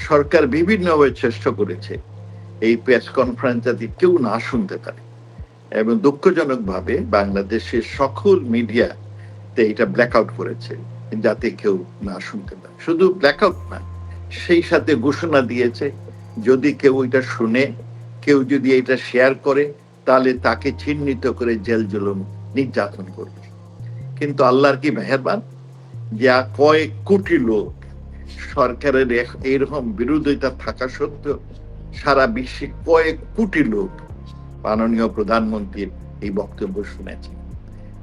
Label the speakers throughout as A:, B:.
A: সরকার বিভিন্নভাবে চেষ্টা করেছে এই প্রেস কনফারেন্স যাতে কেউ না শুনতে পারে, এবং দুঃখজনকভাবে বাংলাদেশের সকল মিডিয়াতে এটা ব্ল্যাক আউট করেছে যাতে কেউ না শুনতে পারে। শুধু ব্ল্যাক আউট না, সেই সাথে ঘোষণা দিয়েছে যদি কেউ এটা শুনে, কেউ যদি এটা শেয়ার করে, তাহলে তাকে চিহ্নিত করে জেল জুলুম নির্যাতন করবে। কিন্তু আল্লাহর কি মেহেরবান, যা কয়েক কোটি লোক সরকারের এরকম বিরোধিতা থাকা সত্ত্বেও সারা বিশ্বে কয়েক কোটি লোক মাননীয় প্রধানমন্ত্রীর এই বক্তব্য শুনেছেন।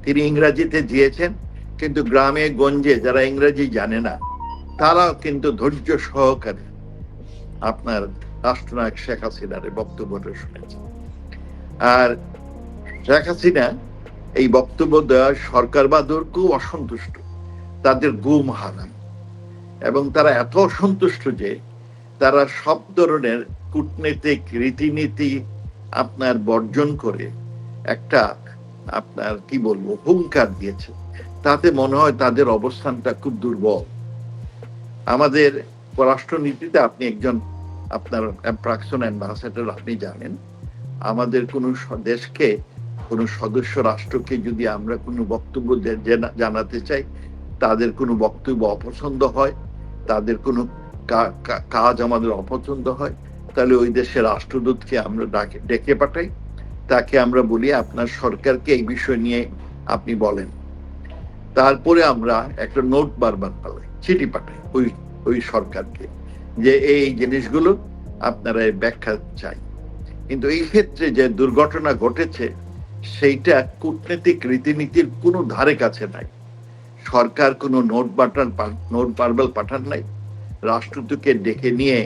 A: তিনি ইংরেজিতে দিয়েছেন, কিন্তু গ্রামে গঞ্জে যারা ইংরেজি জানে না তারাও কিন্তু ধৈর্য সহকারে আপনার রাষ্ট্রনায়ক শেখ হাসিনার বক্তব্যটা শুনেছেন। আর শেখ হাসিনা এই বক্তব্য দেওয়া সরকার বাদর খুব অসন্তুষ্ট, তাদের গুম হারান, এবং তারা এত অসন্তুষ্ট যে তারা সব ধরনের কূটনৈতিক রীতিনীতি আপনার বর্জন করে একটা আপনার কি বলবো হুঙ্কার দিয়েছে। তাতে মনে হয় তাদের অবস্থানটা খুব দুর্বল। আমাদের পররাষ্ট্রনীতিতে আপনি একজন আপনার প্রাক্তন অ্যাম্বাসেডর, আপনি জানেন আমাদের কোনো দেশকে, কোনো সদস্য রাষ্ট্রকে যদি আমরা কোনো বক্তব্য জানাতে চাই, তাদের কোনো বক্তব্য অপছন্দ হয়, তাদের কোনো কাজ আমাদের অপছন্দ হয়, তাহলে ওই দেশের রাষ্ট্রদূতকে আমরা ডেকে পাঠাই, তাকে আমরা বলি আপনার সরকারকে এই বিষয় নিয়ে আপনি বলেন। তারপরে আমরা একটা নোট বারবার পালাই, চিঠি পাঠাই ওই সরকারকে যে এই জিনিসগুলো আপনারা ব্যাখ্যা চাই। কিন্তু এই ক্ষেত্রে যে দুর্ঘটনা ঘটেছে সেইটা কূটনৈতিক রীতিনীতির কোনো ধারে কাছে নাই। সরকার কোনো নোট বারবার পাঠান নাই, রাষ্ট্রদূতকে ডেকে নিয়ে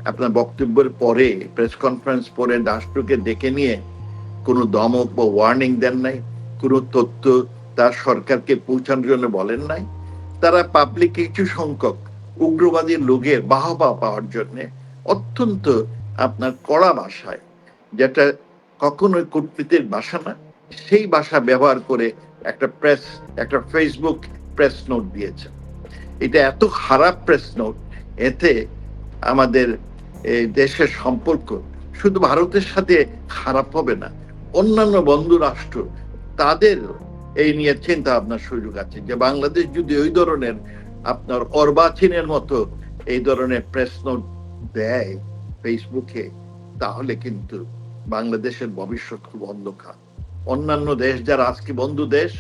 A: আপনার বক্তব্যের পরে প্রেস কনফারেন্স পরে রাষ্ট্রকে ডেকে নিয়ে কোনো দমক বা ওয়ার্নিং দেন নাই, কোনো তথ্য তার সরকারকে পৌঁছানোর জন্য বলেন নাই। তারা পাবলিক কিছু সংখ্যক উগ্রবাদী লোকের বাহবা পাওয়ার জন্য অত্যন্ত আপনার কড়া ভাষায়, যেটা কখনোই কূটনীতির ভাষা না, সেই ভাষা ব্যবহার করে একটা ফেসবুক প্রেস নোট দিয়েছে। এটা এত খারাপ প্রেস নোট, এতে আমাদের দেশের সম্পর্ক শুধু ভারতের সাথে খারাপ হবে না, অন্যান্য বন্ধু রাষ্ট্র তাদের এই নিয়ে চিন্তা ভাবনার সুযোগ আছে যে বাংলাদেশ যদি ওই ধরনের আপনার অর্বাচীনের মতো এই ধরনের প্রেস নোট দেয় ফেসবুকে, তাহলে কিন্তু বাংলাদেশের ভবিষ্যৎ খুব অন্ধকার। অন্যান্য দেশ যারা আজকে বন্ধু দেশ,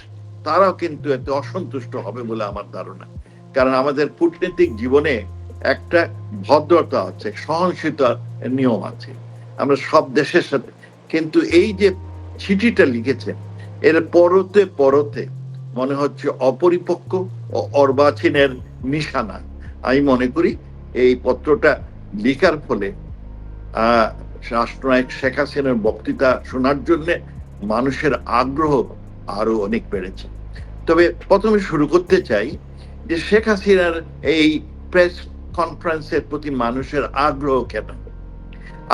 A: তারাও কিন্তু এতে অসন্তুষ্ট হবে বলে আমার ধারণা। কারণ আমাদের কূটনৈতিক জীবনে একটা ভদ্রতা আছে, সহনশীলতার নিয়ম আছে আমরা সব দেশের সাথে। কিন্তু এই যে চিঠিটা লিখেছেন, এর পরতে পরতে মনে হচ্ছে অপরিপক্ক ও অর্বাচীনের নিশানা। আমি মনে করি এই পত্রটা লিখার ফলে রাষ্ট্রনায়ক শেখ হাসিনার বক্তৃতা শোনার জন্য মানুষের আগ্রহ আরো অনেক বেড়েছে। তবে প্রথমে শুরু করতে চাই যে শেখ হাসিনার এই প্রেস কনফারেন্সের প্রতি মানুষের আগ্রহ কেন,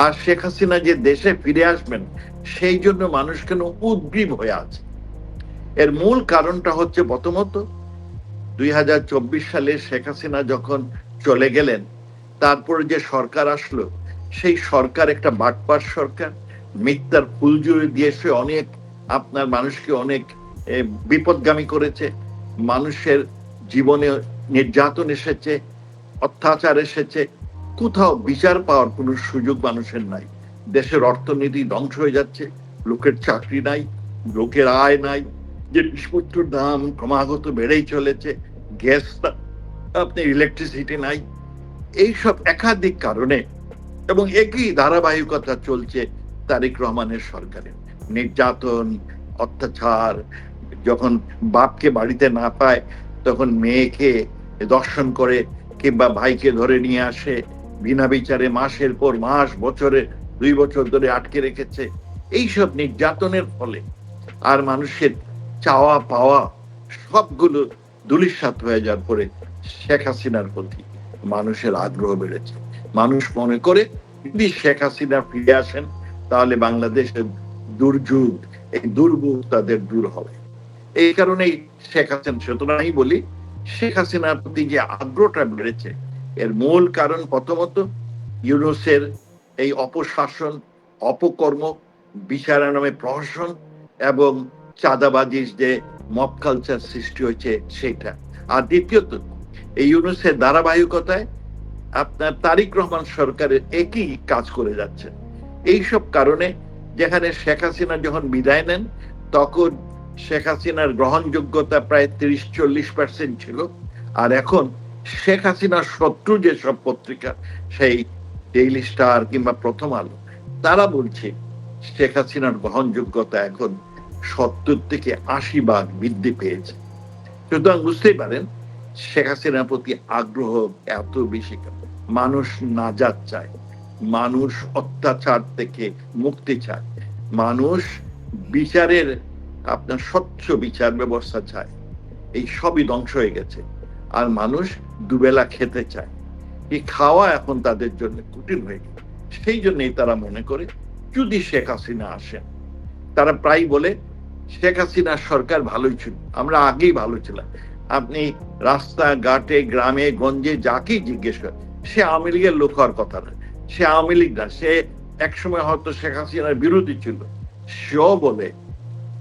A: আর শেখ হাসিনা যে দেশে ফিরে আসবেন সেই জন্য মানুষ কেন উদ্গ্রীব হয়ে আছে। এর মূল কারণটা হচ্ছে প্রথমত 2024 সালে শেখ হাসিনা যখন চলে গেলেন, তারপরে যে সরকার আসলো, সেই সরকার একটা বাটপার সরকার, মিথ্যার ফুলঝুরি দিয়ে সে অনেক আপনার মানুষকে অনেক বিপদগামী করেছে। মানুষের জীবনে নির্যাতন এসেছে, অত্যাচার এসেছে, কোথাও বিচার পাওয়ার কোনো সুযোগ মানুষের নাই। দেশের অর্থনীতি ধ্বংস হয়ে যাচ্ছে, লোকের চাকরি নাই, লোকের আয় নাই, জিনিসপত্রের দাম ক্রমাগত বেড়েই চলেছে, গ্যাস আপনি ইলেকট্রিসিটি নাই। এইসব একাধিক কারণে এবং একই ধারাবাহিকতা চলছে তারেক রহমানের সরকারের। নির্যাতন, অত্যাচার, যখন বাপকে বাড়িতে না পায় তখন মেয়েকে দর্শন করে কিংবা ভাইকে ধরে নিয়ে আসে, বিনা বিচারে মাসের পর মাস, বছরে 2 বছর ধরে আটকে রেখেছে। এইসব নির্যাতনের ফলে আর মানুষের চাওয়া পাওয়া সবগুলো ধূলিসাৎ হয়ে যাওয়ার পরে শেখ হাসিনার প্রতি মানুষের আগ্রহ বেড়েছে। মানুষ মনে করে যদি শেখ হাসিনা ফিরে আসেন তাহলে বাংলাদেশের দুর্যোগ, এই দুর্ভোগ তাদের দূর হবে। এই কারণেই শেখ হাসিনা, সুতরাং বলি শেখ হাসিনার প্রতি যে আগ্রহটা বেড়েছে এর মূল কারণ প্রথমত ইউনূসের এই অপশাসন, অপকর্ম, বিচারের নামে প্রহসন এবং চাঁদাবাজির যে মব কালচার সৃষ্টি হয়েছে সেটা। আর দ্বিতীয়ত এই ইউনূসের ধারাবাহিকতায় আপনার তারেক রহমান সরকারের একই কাজ করে যাচ্ছে। এইসব কারণে যেখানে শেখ হাসিনা যখন বিদায় নেন তখন শেখ হাসিনার গ্রহণযোগ্যতা প্রায় 30-40% ছিল, আর এখন শেখ হাসিনার শত্রু যেসব পত্রিকা, সেই ডেইলি স্টার কিংবা প্রথম আলো, তারা বলছে শেখ হাসিনার গ্রহণযোগ্যতা এখন 70 থেকে 80 ভাগ বৃদ্ধি পেয়েছে। সুতরাং বুঝতেই পারেন শেখ হাসিনার প্রতি আগ্রহ এত বেশি। মানুষ নাজাত চায়, মানুষ অত্যাচার থেকে মুক্তি চায়, মানুষ বিচারের আপনার স্বচ্ছ বিচার ব্যবস্থা চায়। এই সবই ধ্বংস হয়ে গেছে, আর মানুষ দুবেলা খেতে চায়। এই খাওয়া এখন তাদের জন্য কঠিন হয়ে গেছে। সেই জন্যই তারা মনে করে যদি শেখ হাসিনা আসেন, তারা প্রায় বলে শেখ হাসিনার সরকার ভালোই ছিল, আমরা আগেই ভালো ছিলাম। আপনি রাস্তাঘাটে গ্রামে গঞ্জে যাকেই জিজ্ঞেস করেন, সে আওয়ামী লীগের লোক হওয়ার কথা না, সে আওয়ামী লীগ না, সে একসময় হয়তো শেখ হাসিনার বিরোধী ছিল, সেও বলে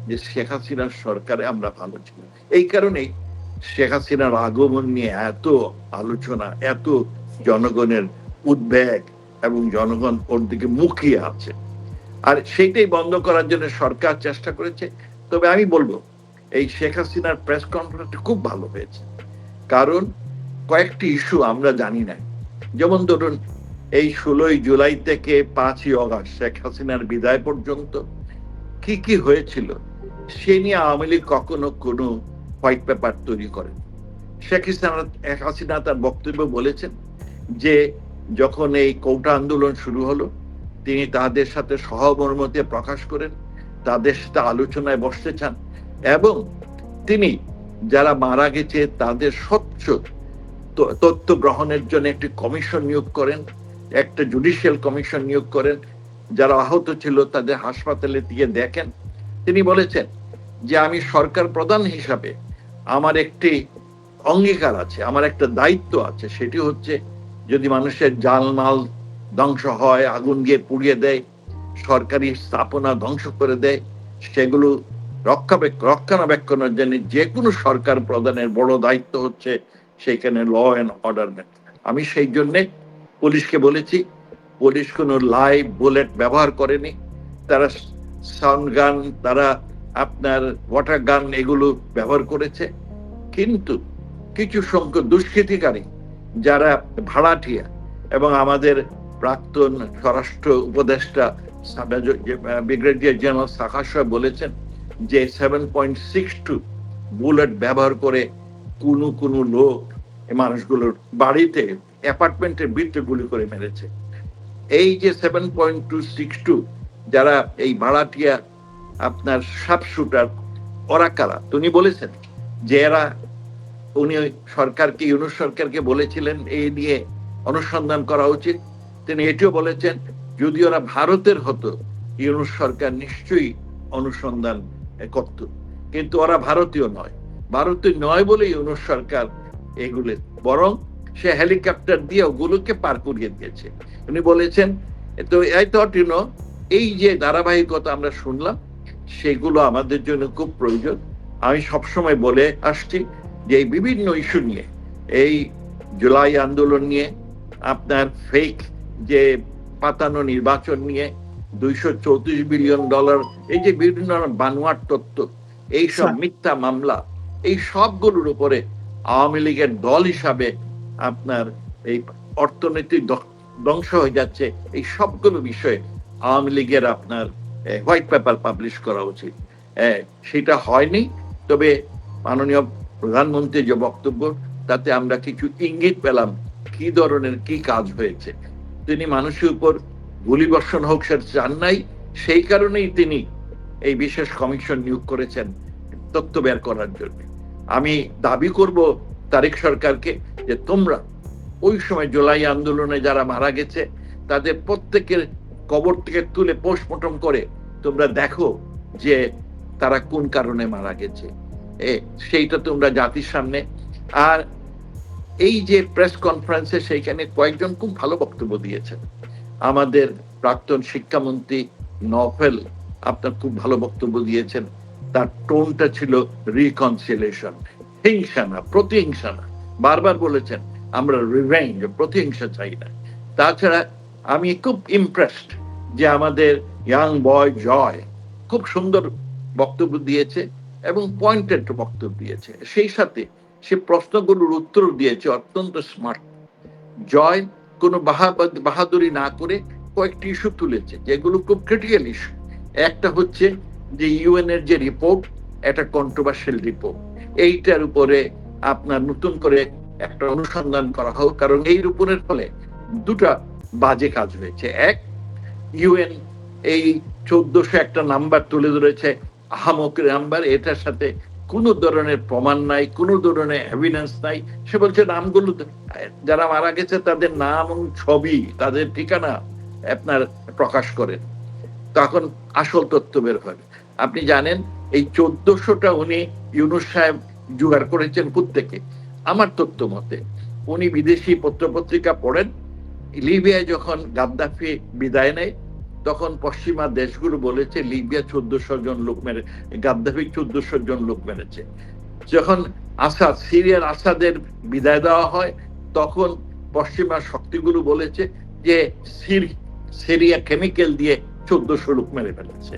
A: যে শেখ হাসিনার সরকারে আমরা ভালো ছিলাম। এই কারণেই শেখ হাসিনার আগমন নিয়ে এত আলোচনা, এত জনগণের উদ্বেগ এবং জনগণ ওর দিকে মুখিয়ে আছে। আর সেইটাই বন্ধ করার জন্য সরকার চেষ্টা করেছে। তবে আমি বলবো এই শেখ হাসিনার প্রেস কনফারেন্সটা খুব ভালো হয়েছে, কারণ কয়েকটি ইস্যু আমরা জানি না। যেমন ধরুন এই 16 জুলাই থেকে 5ই অগাস্ট শেখ হাসিনার বিদায় পর্যন্ত কি কি হয়েছিল সে নিয়ে আওয়ামী লীগ কখনো কোনো হোয়াইট পেপার তৈরি করেন। শেখ হাসিনা তার বক্তব্য বলেছেন যে যখন এই কোটা আন্দোলন শুরু হলো তিনি তাদের সাথে সহমর্মতে প্রকাশ করেন, তাদের সাথে আলোচনায় বসতে চান, এবং তিনি যারা মারা গেছে তাদের স্বচ্ছ তথ্য গ্রহণের জন্য একটি কমিশন নিয়োগ করেন, একটা জুডিশিয়াল কমিশন নিয়োগ করেন, যারা আহত ছিল তাদের হাসপাতালে দিয়ে দেখেন। তিনি বলেছেন যে আমি সরকার প্রধান হিসাবে আমার একটি অঙ্গীকার আছে, আমার একটা দায়িত্ব আছে, সেটি হচ্ছে যদি মানুষের জানমাল ধ্বংস হয়, আগুন দিয়ে পুড়িয়ে দেয়, সরকারি স্থাপনা ধ্বংস করে দেয়, সেগুলো রক্ষণাবেক্ষণের জন্য যে কোনো সরকার প্রধানের বড় দায়িত্ব হচ্ছে সেইখানে ল অ্যান্ড অর্ডার। আমি সেই জন্যে পুলিশকে বলেছি, পুলিশ কোনো লাইভ বুলেট ব্যবহার করেনি, তারা সাউন্ড গান, তারা আপনার ওয়াটার গান এগুলো ব্যবহার করেছে। কিন্তু কিছু সংখ্যক দুষ্কৃতিকারী যারা ভাড়াটিয়া, এবং আমাদের প্রাক্তন স্বরাষ্ট্র উপদেষ্টা ব্রিগেডিয়ার জেনারেল সাখাস বলেছেন যে 7.62 বুলেট ব্যবহার করে কোন লোক মানুষগুলোর বাড়িতে অ্যাপার্টমেন্টের ভিতরে গুলি করে মেরেছে। এই যে 7.262 যারা এই ভাড়াটিয়া আপনার শার্প শুটার, ওরা কারা? উনি বলেছেন যে এরা, উনি সরকারকে, ইউনূস সরকারকে বলেছিলেন এই নিয়ে অনুসন্ধান করা উচিত। তিনি এটিও বলেছেন যদি ওরা ভারতের হতো ইউনূস সরকার নিশ্চয়ই অনুসন্ধান করত, কিন্তু ওরা ভারতীয় নয়। ভারতীয় নয় বলে ইউনূস সরকার এগুলো, বরং সে হেলিকপ্টার দিয়ে ওগুলোকে পার করিয়ে দিয়েছে। উনি বলেছেন তো আই থট ইউ নো, এই যে ধারাবাহিকতা আমরা শুনলাম সেগুলো আমাদের জন্য খুব প্রয়োজন। আমি সবসময় বলে আসছি যে এই বিভিন্ন ইস্যু নিয়ে, এই জুলাই আন্দোলন নিয়ে, আপনার ফেক যে পাতানো নির্বাচন নিয়ে, $234 বিলিয়ন, এই যে বিভিন্ন বানোয়াট তথ্য, এইসব মিথ্যা মামলা, এই সবগুলোর উপরে আওয়ামী লীগের দল হিসাবে আপনার এই অর্থনৈতিক ধ্বংস হয়ে যাচ্ছে, এই সবগুলো বিষয়ে আওয়ামী লীগের আপনার হোয়াইট পেপার পাবলিশ করা উচিত। সেটা হয়নি। তবে মাননীয় প্রধানমন্ত্রী যে বক্তব্য, তাতে আমরা কিছু ইঙ্গিত পেলাম কি ধরনের কি কাজ হয়েছে। তিনি মানুষের উপর গুলিবর্ষণ হোক সেটা চান নাই, সেই কারণেই তিনি এই বিশেষ কমিশন নিয়োগ করেছেন তথ্য বের করার জন্য। আমি দাবি করব তারেক সরকারকে যে তোমরা ওই সময় জুলাই আন্দোলনে যারা মারা গেছে তাদের প্রত্যেকের কবর থেকে তুলে পোস্টমর্টম করে তোমরা দেখো যে তারা কোন কারণে মারা গেছে, সেইটা তোমরা জাতির সামনে। আর এই যে প্রেস কনফারেন্সে সেইখানে কয়েকজন খুব ভালো বক্তব্য দিয়েছেন। আমাদের প্রাক্তন শিক্ষামন্ত্রী নফেল আপনার খুব ভালো বক্তব্য দিয়েছেন। তার টোনটা ছিল রিকনসিলিয়েশন, হিংসা না, প্রতিহিংসা না। বারবার বলেছেন আমরা রিভেঞ্জ, প্রতিহিংসা চাই না। তাছাড়া আমি খুব ইমপ্রেসড যে আমাদের ইয়াং বয় জয় খুব সুন্দর বক্তব্য দিয়েছে এবং পয়েন্টেড বক্তব্য দিয়েছে। সেই সাথে সে প্রশ্নগুলোর উত্তর দিয়েছে অত্যন্ত স্মার্ট। জয় কোনো বাহাদুরি না করে কয়েকটি ইস্যু তুলেছে যেগুলো খুব ক্রিটিক্যাল ইস্যু। একটা হচ্ছে যে ইউএন এর যে রিপোর্ট, একটা কন্ট্রোভার্সিয়াল রিপোর্ট, এইটার উপরে আপনার নতুন করে একটা অনুসন্ধান করা হোক, কারণ এই রিপোর্টের ফলে দুটা বাজে কাজ হয়েছে। এক, ইউএন এই 1400 একটা নাম্বার তুলে ধরেছে, আহামক নাম্বার, এটার সাথে কোনো ধরনের প্রমাণ নাই, কোনো ধরনের এভিডেন্স নাই। সে বলছে নামগুলো যারা মারা গেছে তাদের নাম এবং ছবি, তাদের ঠিকানা আপনার প্রকাশ করেন, তখন আসল তথ্য বের হবে। আপনি জানেন এই 1400টা উনি ইউনূস সাহেব জোগাড় করেছেন প্রত্যেকে। আমার তথ্য মতে উনি বিদেশি পত্রপত্রিকা পড়েন, লিবিয়ায় যখন গাদ্দাফি বিদায় নেয় তখন পশ্চিমা দেশগুলো বলেছে লিবিয়া 1400 জন লোক মেরে, গাদ্দাফি 1400 জন লোক মেরেছে। যখন আসাদ, সিরিয়ার আসাদের বিদায় দেওয়া হয় তখন পশ্চিমা শক্তিগুলো বলেছে যে সিরিয়া কেমিক্যাল দিয়ে 1400 লোক মেরে ফেলেছে।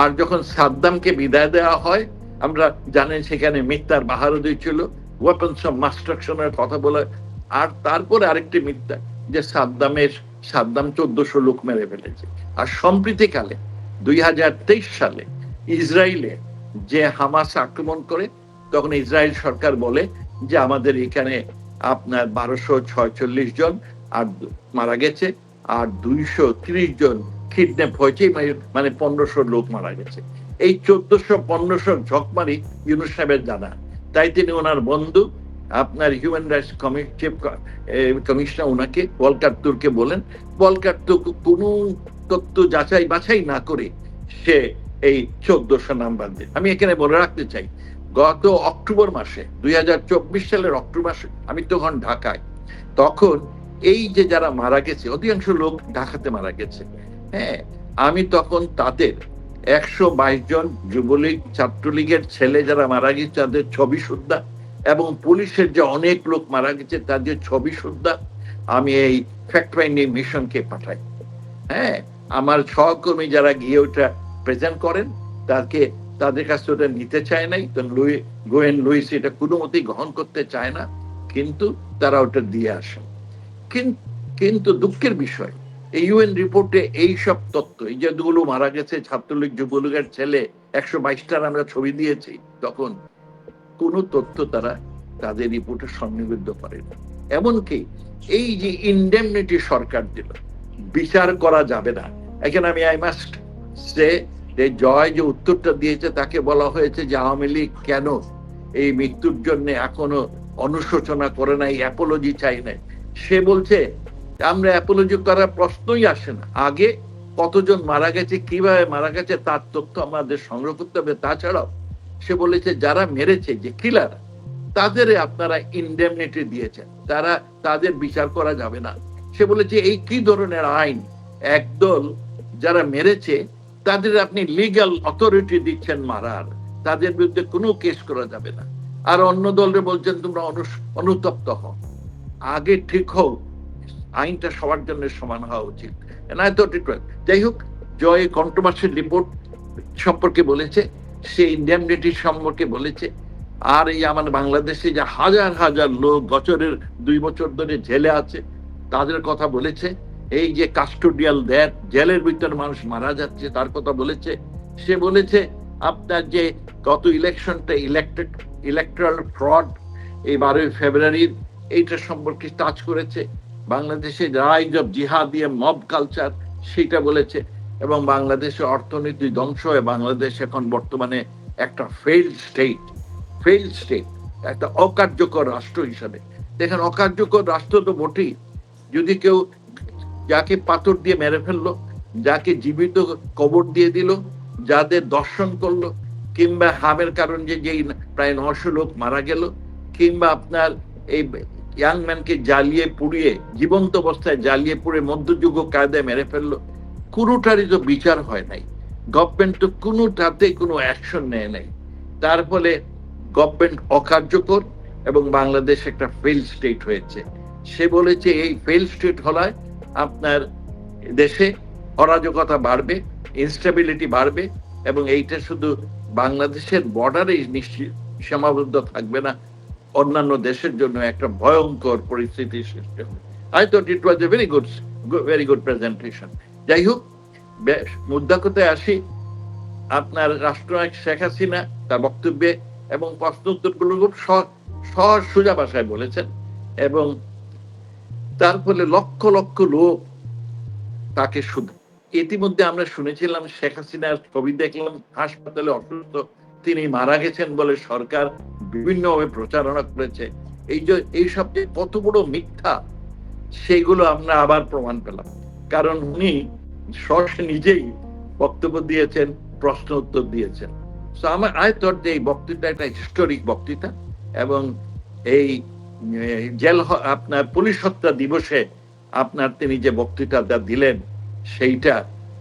A: আর যখন সাদ্দামকে বিদায় দেওয়া হয়, আমরা জানেন সেখানে মিথ্যার বাহারুদি ছিল, ওয়েপন্স অফ মাস ডিস্ট্রাকশনের কথা বলে। আর তারপরে আরেকটি মিথ্যা যে সাদ্দাম 1400 লোক মেরে ফেলেছে। আর সম্প্রীতিকালে 2023 সালে ইসরায়েলে যে হামাস আক্রমণ করে, তখন ইসরায়েল সরকার বলে যে আমাদের এখানে আপনার 1246 জন আর মারা গেছে, আর 230 জন কিডন্যাপ হয়েছে, মানে 1500 লোক মারা গেছে। এই 1400-1500 ঝকমারি ইউনূস সাহেবের জানা। তাই তিনি ওনার বন্ধু আপনার হিউম্যান রাইটস কমিশনার ওনাকে ভলকার তুরকে বলেন, ভলকার তুর কোনো তথ্য যাচাই বাছাই না করে সে এই 1400 নাম্বার দেয়। আমি এখানে বলে রাখতে চাই, গত অক্টোবর মাসে 2024 সালের অক্টোবর মাসে আমি তখন ঢাকায়, তখন এই যে যারা মারা গেছে অধিকাংশ লোক ঢাকাতে মারা গেছে। হ্যাঁ, আমি তখন তাদের 122 জন যুবলীগ ছাত্রলীগের ছেলে যারা মারা গেছে তাদের ছবি সুদ্ধা, এবং পুলিশের যে অনেক লোক মারা গেছে তাদের ছবি সুদ্ধা আমি এই ফ্যাক্ট ফাইন্ডিং মিশনকে পাঠাই। হ্যাঁ, আমার সহকর্মী যারা গিয়ে ওটা প্রেজেন্ট করেন তাদের কাছে ওটা নিতে চায় নাই, গোয়েন লুইস এটা কোনো মতেই গ্রহণ করতে চায় না, কিন্তু তারা ওটা দিয়ে আসেন। কিন্তু দুঃখের বিষয়, এই ইউএন রিপোর্টে এই সব তথ্য, এই যেগুলো মারা গেছে ছাত্রলীগ যুবলীগের ছেলে 122টার আমরা ছবি দিয়েছি, তখন কোন তথ্য তারা তাদের রিপোর্টে সন্নিবেদ্য করে না। এমনকি এই যে ইনডেমনিটি সরকার দিল, বিচার করা যাবে না। এখানে আমি আই মাস্ট সে যে জয় যে উত্তরটা দিয়েছে তাকে বলা হয়েছে যে আওয়ামী লীগ কেন এই মৃত্যুর জন্য এখনো অনুশোচনা করে নাই, অ্যাপোলজি চাই নাই। সে বলছে আমরা অ্যাপোলজি করার প্রশ্নই আসে না, আগে কতজন মারা গেছে, কিভাবে মারা গেছে তার তথ্য আমাদের সংগ্রহ করতে হবে। তাছাড়াও সে বলেছে যারা মেরেছে, যে কিলার, তাদের আপনারা ইনডেমনিটি দিয়েছেন, তাদের বিচার করা যাবে না। সে বলেছে এই কি ধরনের আইন, একদল যারা মেরেছে তাদের আপনি লিগ্যাল অথরিটি দিচ্ছেন মারার, তাদের বিরুদ্ধে কোনো কেস করা যাবে না। আর অন্য দলরে বলছেন তোমরা অনুতপ্ত হও, আগে ঠিক হোক, আইনটা সবার জন্য সমান হওয়া উচিত। যাই হোক, জয় কন্ট্রোভার্সিয়াল রিপোর্ট সম্পর্কে বলেছে, সে ইনডেমনিটি সম্পর্কে বলেছে। আর এই আমাদের বাংলাদেশে যে হাজার হাজার লোক বছরের 2 বছর ধরে জেলে আছে তাদের কথা বলেছে। এই যে কাস্টোডিয়াল ডেথ, জেলের ভিতরে মানুষ মারা যাচ্ছে তার কথা বলেছে। সে বলেছে আপনার যে গত ইলেকশনটা ইলেকট্রাল ফ্রড, এই 12 ফেব্রুয়ারির, এইটা সম্পর্কে টাচ করেছে। বাংলাদেশে রাইজ অফ জিহাদি মব কালচার সেটা বলেছে। এবং বাংলাদেশের অর্থনীতি ধ্বংস হয়ে বাংলাদেশ এখন বর্তমানে একটা ফেইল্ড স্টেট, একটা অকার্যকর রাষ্ট্র হিসাবে। দেখেন, অকার্যকর রাষ্ট্র তো বটেই, যদি কেউ যাকে পাথর দিয়ে মেরে ফেললো, যাকে জীবিত কবর দিয়ে দিল, যাদের দর্শন করলো, কিংবা হামের কারণে যেই প্রায় 900 লোক মারা গেল, কিংবা আপনার এই ইয়াং ম্যানকে জ্বালিয়ে পুড়িয়ে, জীবন্ত অবস্থায় জ্বালিয়ে পুড়ে মধ্যযুগ কায়দায় মেরে ফেললো, কোনোটারই তো বিচার হয় নাই। গভর্নমেন্ট তো কোনোটাতে কোনো অ্যাকশন নেয় নাই। তার ফলে গভর্নমেন্ট অকার্যকর এবং বাংলাদেশ একটা ফেল স্টেট হয়েছে। সে বলেছে এই ফেল স্টেট হলায় আপনার দেশে অরাজকতা বাড়বে, ইনস্টেবিলিটি বাড়বে, এবং এইটা শুধু বাংলাদেশের বর্ডারে নিশ্চিত সীমাবদ্ধ থাকবে না, অন্যান্য দেশের জন্য একটা ভয়ঙ্কর পরিস্থিতি সৃষ্টি হবে। I thought it was a very good presentation. যাই হোক, মুদ্রা কথায় আসি, আপনার রাষ্ট্রনায়ক শেখ হাসিনা তার বক্তব্যে এবং প্রশ্ন উত্তরগুলো খুব সহজ সোজা ভাষায় বলেছেন, এবং তার ফলে লক্ষ লক্ষ লোক তাকে শুধু, ইতিমধ্যে আমরা শুনেছিলাম শেখ হাসিনার ছবি দেখলাম হাসপাতালে অসুস্থ, তিনি মারা গেছেন বলে সরকার বিভিন্নভাবে প্রচারণা করেছে। এই সব যে কত বড় মিথ্যা, সেগুলো আমরা আবার প্রমাণ পেলাম, কারণ উনি সরাসরি নিজেই বক্তব্য দিয়েছেন, প্রশ্ন উত্তর দিয়েছেন। সো আমার আই থট যে এই বক্তৃতা একটা হিস্টোরিক বক্তৃতা, এবং এই জেল আপনার পুলিশ হত্যা দিবসে আপনার তিনি যে বক্তৃতাটা দিলেন, সেইটা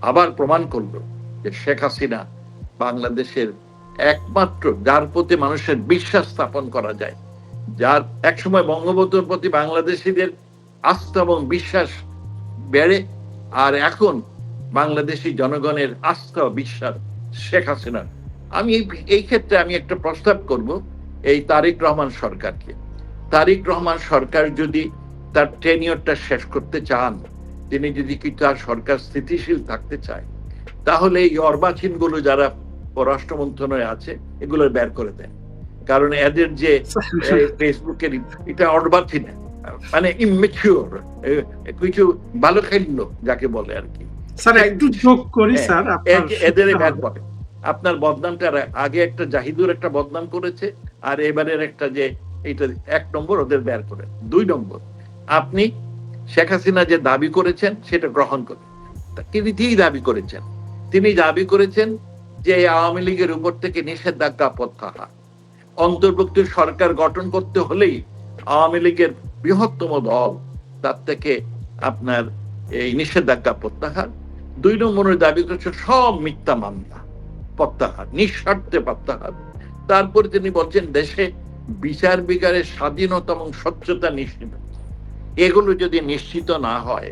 A: আবার প্রমাণ করলো যে শেখ হাসিনা বাংলাদেশের একমাত্র, যার প্রতি মানুষের বিশ্বাস স্থাপন করা যায়, যার একসময় বঙ্গবন্ধুর প্রতি বাংলাদেশিদের আস্থা এবং বিশ্বাস বেড়ে, আর এখন বাংলাদেশি জনগণের আস্থা ও বিশ্বাস শেখ হাসিনা। আমি এই ক্ষেত্রে আমি একটা প্রস্তাব করব এই তারেক রহমান সরকারকে। তারেক রহমান সরকার যদি তার টেনিয়রটা শেষ করতে চান, তিনি যদি কি তার সরকার স্থিতিশীল থাকতে চায়, তাহলে এই অর্বাচীন গুলো যারা পররাষ্ট্র মন্ত্রণালয়ে আছে এগুলো বের করে দেন। কারণ এদের যে ফেসবুকের এটা অর্বাচীন, মানে ইমেচিওর, কিছু ভালো খেলল যাকে বলে আর কি।
B: স্যার একটু যোগ করি স্যার,
A: এদের বের করে। আপনার বদনামটা আগে একটা জাহিদুর একটা বদনাম করেছে, আর এবারের একটা যে এইটা 1 নম্বর ওদের বের করে। 2 নম্বর, আপনি শেখ হাসিনা যে দাবি করেছেন সেটা গ্রহণ করেন। তিনি দাবি করেছেন, তিনি দাবি করেছেন যে আওয়ামী লীগের উপর থেকে নিষেধাজ্ঞা প্রত্যাহার, অন্তর্বর্তী সরকার গঠন করতে হলেই আওয়ামী লীগের বৃহত্তম দল তার থেকে আপনার এই নিষেধাজ্ঞা প্রত্যাহার। 2 নম্বরের দাবি করেছে সব মিথ্যা মামলা প্রত্যাহার, নিঃস্বার্থে প্রত্যাহার। তারপরে তিনি বলছেন দেশে বিচার বিকারের স্বাধীনতা এবং স্বচ্ছতা নিশ্চিত। এগুলো যদি নিশ্চিত না হয়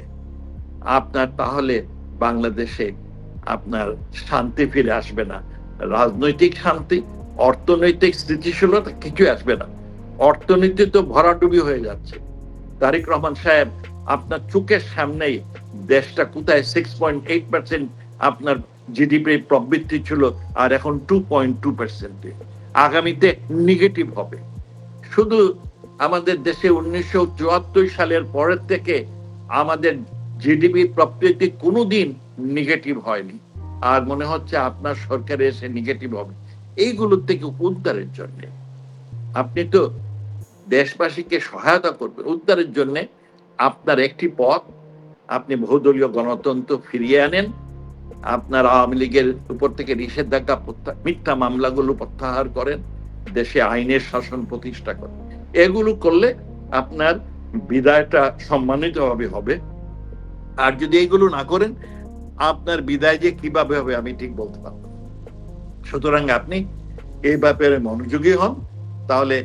A: আপনার, তাহলে বাংলাদেশে আপনার শান্তি ফিরে আসবে না, রাজনৈতিক শান্তি, অর্থনৈতিক স্থিতিশীলতা কিছু আসবে না। অর্থনীতি তো ভরাডুবি হয়ে যাচ্ছে। তারেক রহমান সাহেব, আপনার চোখের সামনেই দেশটা কোথায় 6.8% আপনার জিডিপি প্রবৃদ্ধি ছিল, আর এখন 2.2%। আগামীতে নেগেটিভ হবে। শুধু আমাদের দেশে 1974 সালের পরের থেকে আমাদের জিডিপি প্রবৃদ্ধি কোনোদিন নেগেটিভ হয়নি, আর মনে হচ্ছে আপনার সরকারে এসে নেগেটিভ হবে। এইগুলোর থেকে উদ্ধারের জন্য আপনি তো দেশবাসীকে সহায়তা করবেন। উদ্ধারের জন্য আপনার একটি পথ, আপনি বহুদলীয় গণতন্ত্র ফিরিয়ে আনেন, আপনার আওয়ামী লীগের উপর থেকে নিষেধাজ্ঞা মিথ্যা মামলাগুলো প্রত্যাহার করেন, দেশে আইনের শাসন প্রতিষ্ঠা করেন। এগুলো করলে আপনার বিদায়টা সম্মানিতভাবে হবে। আর যদি এইগুলো না করেন, আপনার বিদায় যে কিভাবে হবে আমি ঠিক বলতে পারবো। সুতরাং আপনি এই ব্যাপারে মনোযোগী হন। তাহলে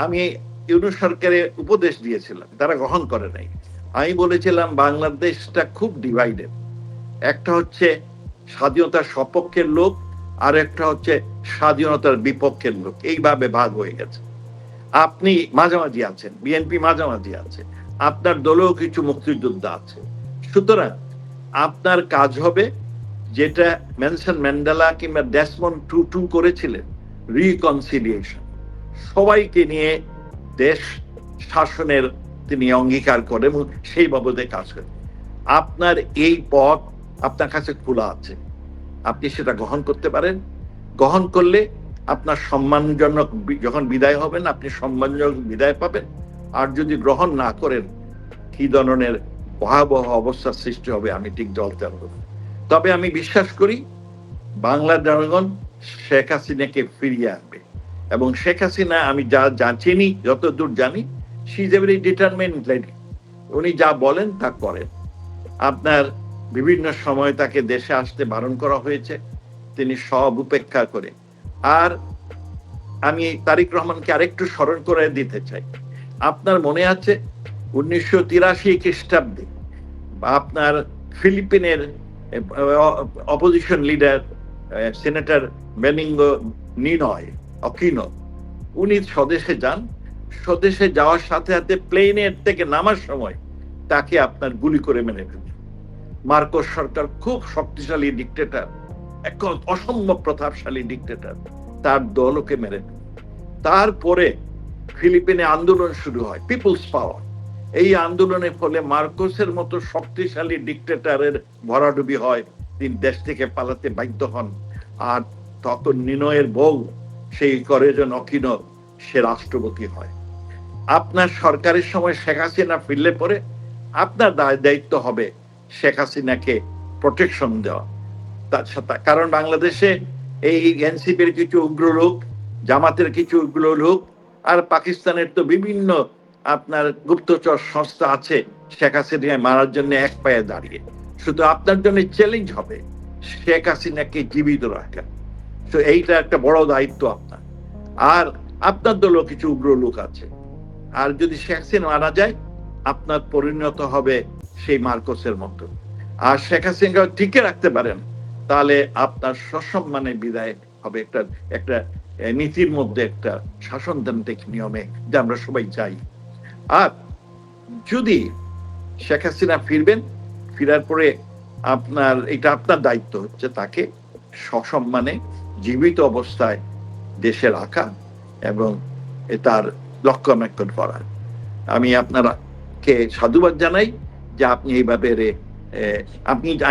A: আমি ইউনূস সরকারের উপদেশ দিয়েছিলাম, তারা গ্রহণ করে নাই। আমি বলেছিলাম বাংলাদেশটা খুব ডিভাইডেড, একটা হচ্ছে স্বাধীনতার সপক্ষের লোক, আর একটা হচ্ছে স্বাধীনতার বিপক্ষের লোক, এইভাবে ভাগ হয়ে গেছে। আপনি মাঝামাঝি আছেন, বিএনপি মাঝামাঝি আছে, আপনার দলেও কিছু মুক্তিযোদ্ধা আছে। সুতরাং আপনার কাজ হবে যেটা নেলসন ম্যান্ডেলা কিংবা ডেসমন্ড টুটু করেছিলেন, রিকনসিলিয়েশন। সবাইকে নিয়ে দেশ শাসনের তিনি অঙ্গীকার করেন এবং সেই বাবদে কাজ করেন। আপনার এই পথ আপনার কাছে খোলা আছে, আপনি সেটা গ্রহণ করতে পারেন। গ্রহণ করলে আপনার সম্মানজনক যখন বিদায় হবেন, আপনি সম্মানজনক বিদায় পাবেন। আর যদি গ্রহণ না করেন, কি ধরনের ভয়াবহ অবস্থার সৃষ্টি হবে আমি ঠিক বলতে পারবো না। তবে আমি বিশ্বাস করি বাংলার জনগণ শেখ হাসিনাকে ফিরিয়ে আনবে। এবং শেখ হাসিনা আমি যা চিনি, যতদূর জানি, she is a very determined lady. উনি যা বলেন তা করেন। আপনার বিভিন্ন সময় তাকে দেশে আসতে বারণ করা হয়েছে, তিনি সব উপেক্ষা করে। আর আমি তারেক রহমানকে আরেকটু স্মরণ করে দিতে চাই, আপনার মনে আছে 1983 খ্রিস্টাব্দে আপনার ফিলিপিনের অপোজিশন লিডার সেনেটর বেনিঙ্গো নিনয় অকিনো, উনি স্বদেশে যান। স্বদেশে যাওয়ার সাথে সাথে প্লেনের থেকে নামার সময় তাকে আপনার গুলি করে মেরে ফেলে। মার্কোস সরকার খুব শক্তিশালী ডিক্টেটর, এক অসম্ভব প্রতাপশালী ডিক্টেটর, তার দলকে মেরে ফেলে। তারপরে ফিলিপিনে আন্দোলন শুরু হয়, পিপলস পাওয়ার। এই আন্দোলনের ফলে মার্কোসের মতো শক্তিশালী ডিক্টেটরের ভরাডুবি হয়, তিনি দেশ থেকে পালাতে বাধ্য হন। আর তখন নিনয়ের বউ, সেই করেজন অকিনো, সে রাষ্ট্রপতি হয়। আপনার সরকারের সময় শেখ হাসিনা ফিরলে পরে আপনার দায়িত্ব হবে শেখ হাসিনাকে প্রোটেকশন দেওয়া। তার সাথে কারণ বাংলাদেশে এই এনসিপির কিছু উগ্র লোক, জামাতের কিছু উগ্র লোক, আর পাকিস্তানের তো বিভিন্ন আপনার গুপ্তচর সংস্থা আছে শেখ হাসিনাকে মারার জন্য এক পায়ে দাঁড়িয়ে। শুধু আপনার জন্য চ্যালেঞ্জ হবে শেখ হাসিনাকে জীবিত রাখা। তো এইটা একটা বড় দায়িত্ব আপনার। আর আপনার দলও কিছু উগ্র লোক আছে। আর যদি শেখ হাসিনা মারা যায়, আপনার পরিণত হবে সেই মার্কোসের মতো। আর শেখ হাসিনাকে টিকে রাখতে পারেন, তাহলে আপনার সসম্মানে বিদায় হবে, একটা নীতির মধ্যে, একটা শাসনতান্ত্রিক নিয়মে, যা আমরা সবাই চাই। আর যদি শেখ হাসিনা ফিরবেন, ফিরার পরে আপনার এটা আপনার দায়িত্ব হচ্ছে তাকে সসম্মানে জীবিত অবস্থায় দেশে রাখা এবং তার রক্ষণাবেক্ষণ করা। আমি আপনাকে সাধুবাদ জানাই যে আপনি এই ব্যাপারে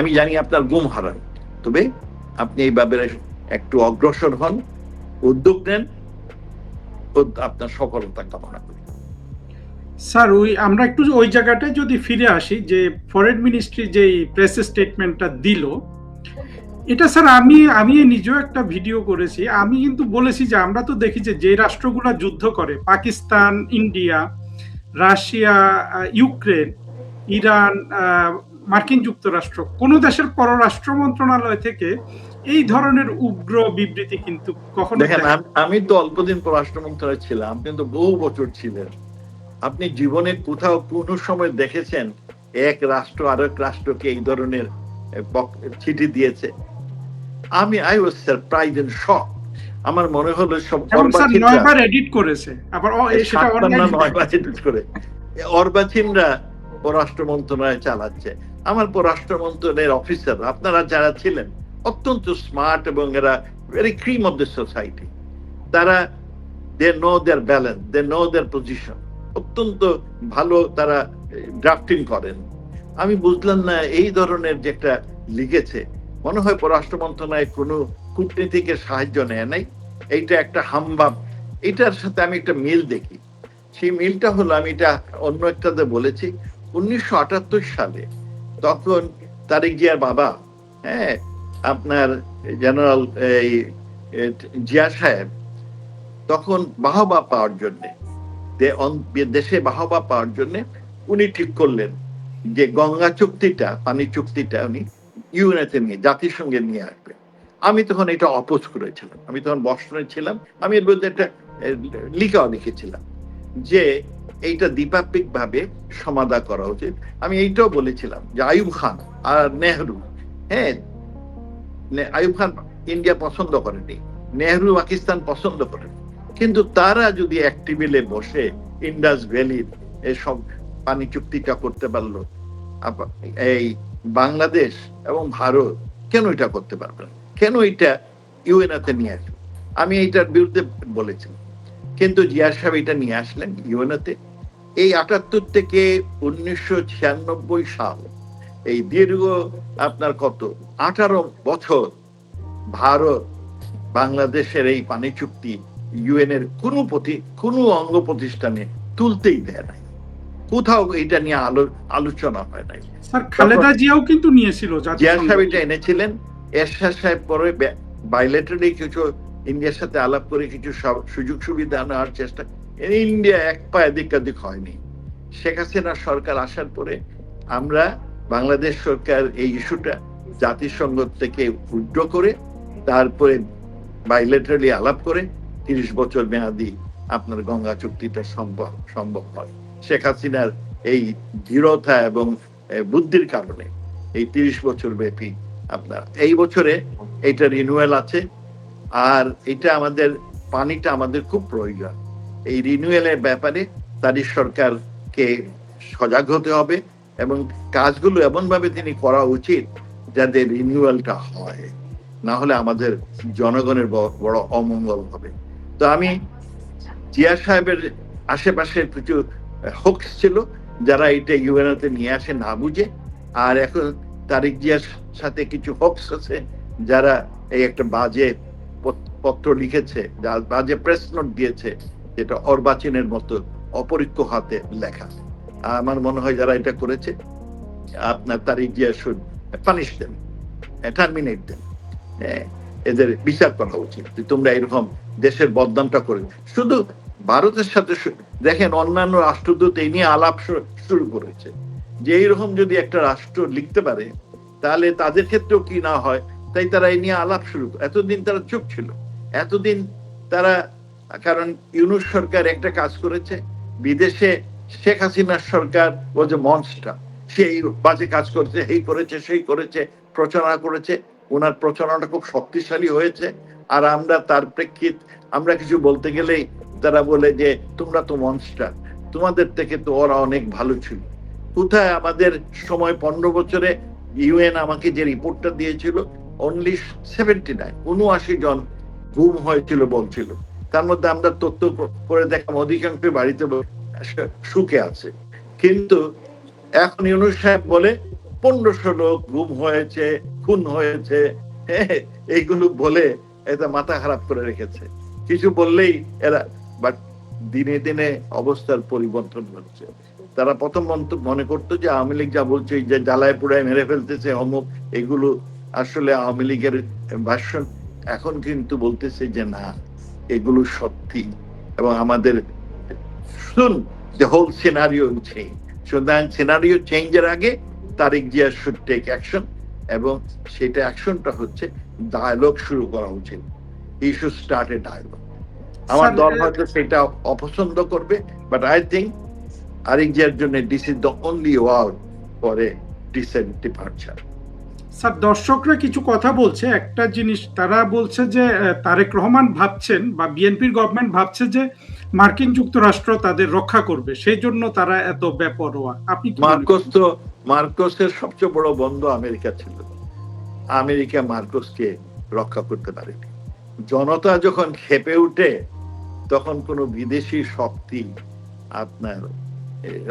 A: আমি জানি আপনার ঘুম হারান, তবে আপনি এই ব্যাপারে একটু অগ্রসর হন, উদ্যোগ নেন, আপনার সফলতা কামনা করি।
B: স্যার, আমরা একটু ওই জায়গাটায় যদি ফিরে আসি, যে ফরেন মিনিস্ট্রি যে প্রেস স্টেটমেন্টটা দিল, এটা স্যার আমি নিজেও একটা ভিডিও করেছি। আমি কিন্তু বলেছি যে আমরা তো দেখি যে রাষ্ট্রগুলা যুদ্ধ করে, Pakistan, India, Russia, Ukraine, Iran, মার্কিন যুক্তরাষ্ট্র, কোন দেশের পররাষ্ট্র মন্ত্রণালয় থেকে এই ধরনের উগ্র বিবৃতি কিন্তু কখনো
A: দেখেন, আমি তো অল্পদিন পররাষ্ট্র মন্ত্রণালয়ে ছিলাম, কিন্তু বহু বছর ছিলেন। আপনি জীবনে কোথাও কোন সময় দেখেছেন এক রাষ্ট্র আরেক রাষ্ট্রকে এই ধরনের চিঠি দিয়েছে? আই ওয়াজ সারপ্রাইজড এন্ড শক। আমার মনে হলো সব
B: নয়বার এডিট করেছে, আবার সেটা
A: নয়বার এডিট করে অর্বাচীনরা পররাষ্ট্র মন্ত্রণালয় চালাচ্ছে। আমার পররাষ্ট্র মন্ত্রণালয়ের অফিসার, আপনারা যারা ছিলেন, অত্যন্ত স্মার্ট এবং এরা very cream of the society. তারা they know their balance, they know their position, অত্যন্ত ভালো তারা ড্রাফটিং করেন। আমি বুঝলাম না এই ধরনের যে একটা লিখেছে, মনে হয় পররাষ্ট্র মন্ত্রণালয় কোনো কূটনীতিকের সাহায্য নেয় নাই, এইটা একটা হামবাব। এটার সাথে আমি একটা মিল দেখি। সেই মিলটা হলো, আমি এটা অন্য একটাতে বলেছি, 1978 সালে তখন তারেক জিয়ার বাবা, হ্যাঁ, আপনার জেনারেল জিয়া সাহেব, তখন বাহবা পাওয়ার জন্যে, দেশে বাহবা পাওয়ার জন্য উনি ঠিক করলেন যে গঙ্গা চুক্তিটা, পানি চুক্তিটা উনি ইউএনএতে নিয়ে, জাতিসংঘে নিয়ে আসবেন। আমি তখন এটা অপোজ করেছিলাম, আমি তখন বস্টনে ছিলাম। আমি এর মধ্যে একটা লিখেছিলাম যে এইটা দ্বিপাক্ষিক ভাবে সমাধান করা উচিত। আমি এইটাও বলেছিলাম যে আইয়ুব খান আর নেহরু, হ্যাঁ, আইয়ুব খান ইন্ডিয়া পছন্দ করেনি, নেহরু পাকিস্তান পছন্দ করেনি, কিন্তু তারা যদি এক টেবিলে বসে ইন্ডাস ভ্যালির এসব পানি চুক্তিটা করতে পারলো, এই বাংলাদেশ এবং ভারত কেন এটা করতে পারবে না? কেন এটা ইউএনএতে নিয়ে আসবে? আমি এইটার বিরুদ্ধে বলেছিলাম, কিন্তু জিয়া সাহেব এটা নিয়ে আসলেন ইউএনএতে। এই 78 থেকে 1996 সাল, এই দীর্ঘ আপনার কত 18 বছর ভারত বাংলাদেশের এই পানি চুক্তি ইউএনএর কোনো অঙ্গ প্রতিষ্ঠানে তুলতেই দেয় নাই, কোথাও এটা নিয়ে আলোচনা হয় নাই।
B: স্যার, খালেদা জিয়াও কিন্তু নিয়েছিল,
A: জিয়া সাহেব এটা এনেছিলেন। এরশাদ সাহেব পরে বাইলেটারি কিছু ইন্ডিয়ার সাথে আলাপ করে কিছু সুযোগ সুবিধা নেওয়ার চেষ্টা, ইন্ডিয়া এক পা এদিক ওদিক হয়নি। শেখ হাসিনা সরকার আসার পরে আমরা বাংলাদেশ সরকার এই ইস্যুটা জাতিসংঘ থেকে উইথড্র করে তারপরে বাইলেটারালি আলাপ করে 30 বছর মেয়াদি আপনার গঙ্গা চুক্তিটা সম্ভব হয়। শেখ হাসিনার এই দৃঢ়তা এবং বুদ্ধির কারণে এই 30 বছর ব্যাপী আপনার এই বছরে এটা রিনিউয়াল আছে। আর এটা আমাদের পানিটা আমাদের খুব প্রয়োজন। এই রিনিউয়ালের ব্যাপারে তারই সরকারকে সজাগ হতে হবে এবং কাজগুলো এমন ভাবে তিনি করা উচিত যাতে রিনিউয়ালটা হয়, না হলে আমাদের জনগণের বড় অমঙ্গল হবে। তো আমি জিয়া সাহেবের আশেপাশে কিছু হোক্স ছিল যারা এটা ইউএনওতে নিয়ে আসে না বুঝে, আর এখন তারিক জিয়ার সাথে কিছু হোক্স আছে যারা এই একটা বাজে পত্র লিখেছে, বাজে প্রেস নোট দিয়েছে, যেটা অর্বাচীনের মতো অপরিক্ষ হাতে লেখা। আমার মনে হয় যারা এটা করেছে আপনার তারিক জিয়া শুড পানিশ দেন, টার্মিনেট দেন, এদের বিচার করা উচিত। তোমরা এরকম দেশের বদনামটা করে শুধু ভারতের সাথে দেখেন, অন্যান্য রাষ্ট্রদূত এই নিয়ে আলাপ শুরু করেছে যে এইরকম যদি একটা রাষ্ট্র লিখতে পারে তাহলে তাদের ক্ষেত্রেও কি না হয়, তাই তারা এই নিয়ে আলাপ শুরু। এতদিন তারা চুপ ছিল, এতদিন তারা, কারণ ইউনূস সরকার একটা কাজ করেছে বিদেশে, শেখ হাসিনার সরকার ও যে মনস্টার, সেই বাজে কাজ করেছে, এই করেছে সেই করেছে, প্রচারণা করেছে, ওনার প্রচারণাটা খুব শক্তিশালী হয়েছে। আর আমরা তার প্রেক্ষিত আমরা কিছু বলতে গেলেই তারা বলে যে তোমরা তো মনস্টার, তোমাদের থেকে তো ওরা অনেক ভালো ছিল। কোথায় আমাদের সময় 15 বছরে ইউএন আমাকে যে রিপোর্টটা দিয়েছিল, অনলি 79 জন গুম হয়েছিল বলছিল। তার মধ্যে আমরা তথ্য করে দেখলাম অধিকাংশ বাড়িতে সুখে আছে। কিন্তু এখন ইউনূস সাহেব বলে 1500 লোক গুম হয়েছে, খুন হয়েছে, এইগুলো বলে এটা মাথা খারাপ করে রেখেছে। কিছু বললেই এরা, বাট দিনে দিনে অবস্থার পরিবর্তন হচ্ছে। তারা প্রথম মনে করতো যে আওয়ামী লীগ যা বলছে, যে জ্বালায় পুড়ায় মেরে ফেলতেছে অমুক, এগুলো আসলে আওয়ামী লীগের ভাষণ। এখন কিন্তু বলতেছে যে না, এগুলো সত্যি এবং আমাদের শুন the whole scenario change. সুতরাং সিনারিও চেঞ্জের আগে Tarique Zia should take action, এবং সেটা অ্যাকশনটা হচ্ছে ডায়ালগ শুরু করা উচিত। He should start a dialogue. আমার দল হয়তো সেটা অপছন্দ করবে, বাট আই থিঙ্ক তারিক জিয়ার জন্য this is the only word for a decent departure.
B: Sir, দর্শকরা কিছু কথা বলছে। একটা জিনিস তারা বলছে যে তারেক রহমান ভাবছেন বা বিএনপির গভর্নমেন্ট ভাবছে যে মার্কিন যুক্তরাষ্ট্র তাদের রক্ষা করবে, সেই জন্য তারা এত বেপরোয়া। আপনি
A: মার্কোসের সবচেয়ে বড় বন্ধু আমেরিকা ছিল। আমেরিকা মার্কোসকে রক্ষা করতে পারেনি। জনতা যখন খেপে উঠে তখন কোনো বিদেশি শক্তি আপনার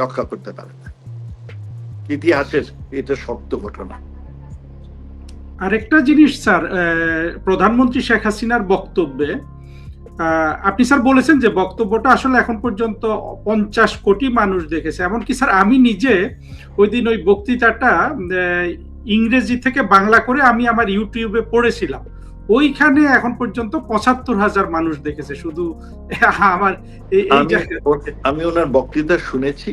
A: রক্ষা করতে পারে না। ইতিহাসের এটা সত্য ঘটনা।
B: আরেকটা জিনিস স্যার, প্রধানমন্ত্রী শেখ হাসিনার বক্তব্যে আপনি স্যার বলেছেন যে বক্তব্যটা আসলে এখন পর্যন্ত 50 কোটি মানুষ দেখেছে। এমনকি স্যার আমি নিজে ওই দিন ওই বক্তৃতাটা ইংরেজি থেকে বাংলা করে আমি আমার ইউটিউবে পড়েছিলাম। ওইখানে এখন পর্যন্ত 75,000 মানুষ দেখেছে শুধু আমার
A: আমি ওনার বক্তৃতা শুনেছি,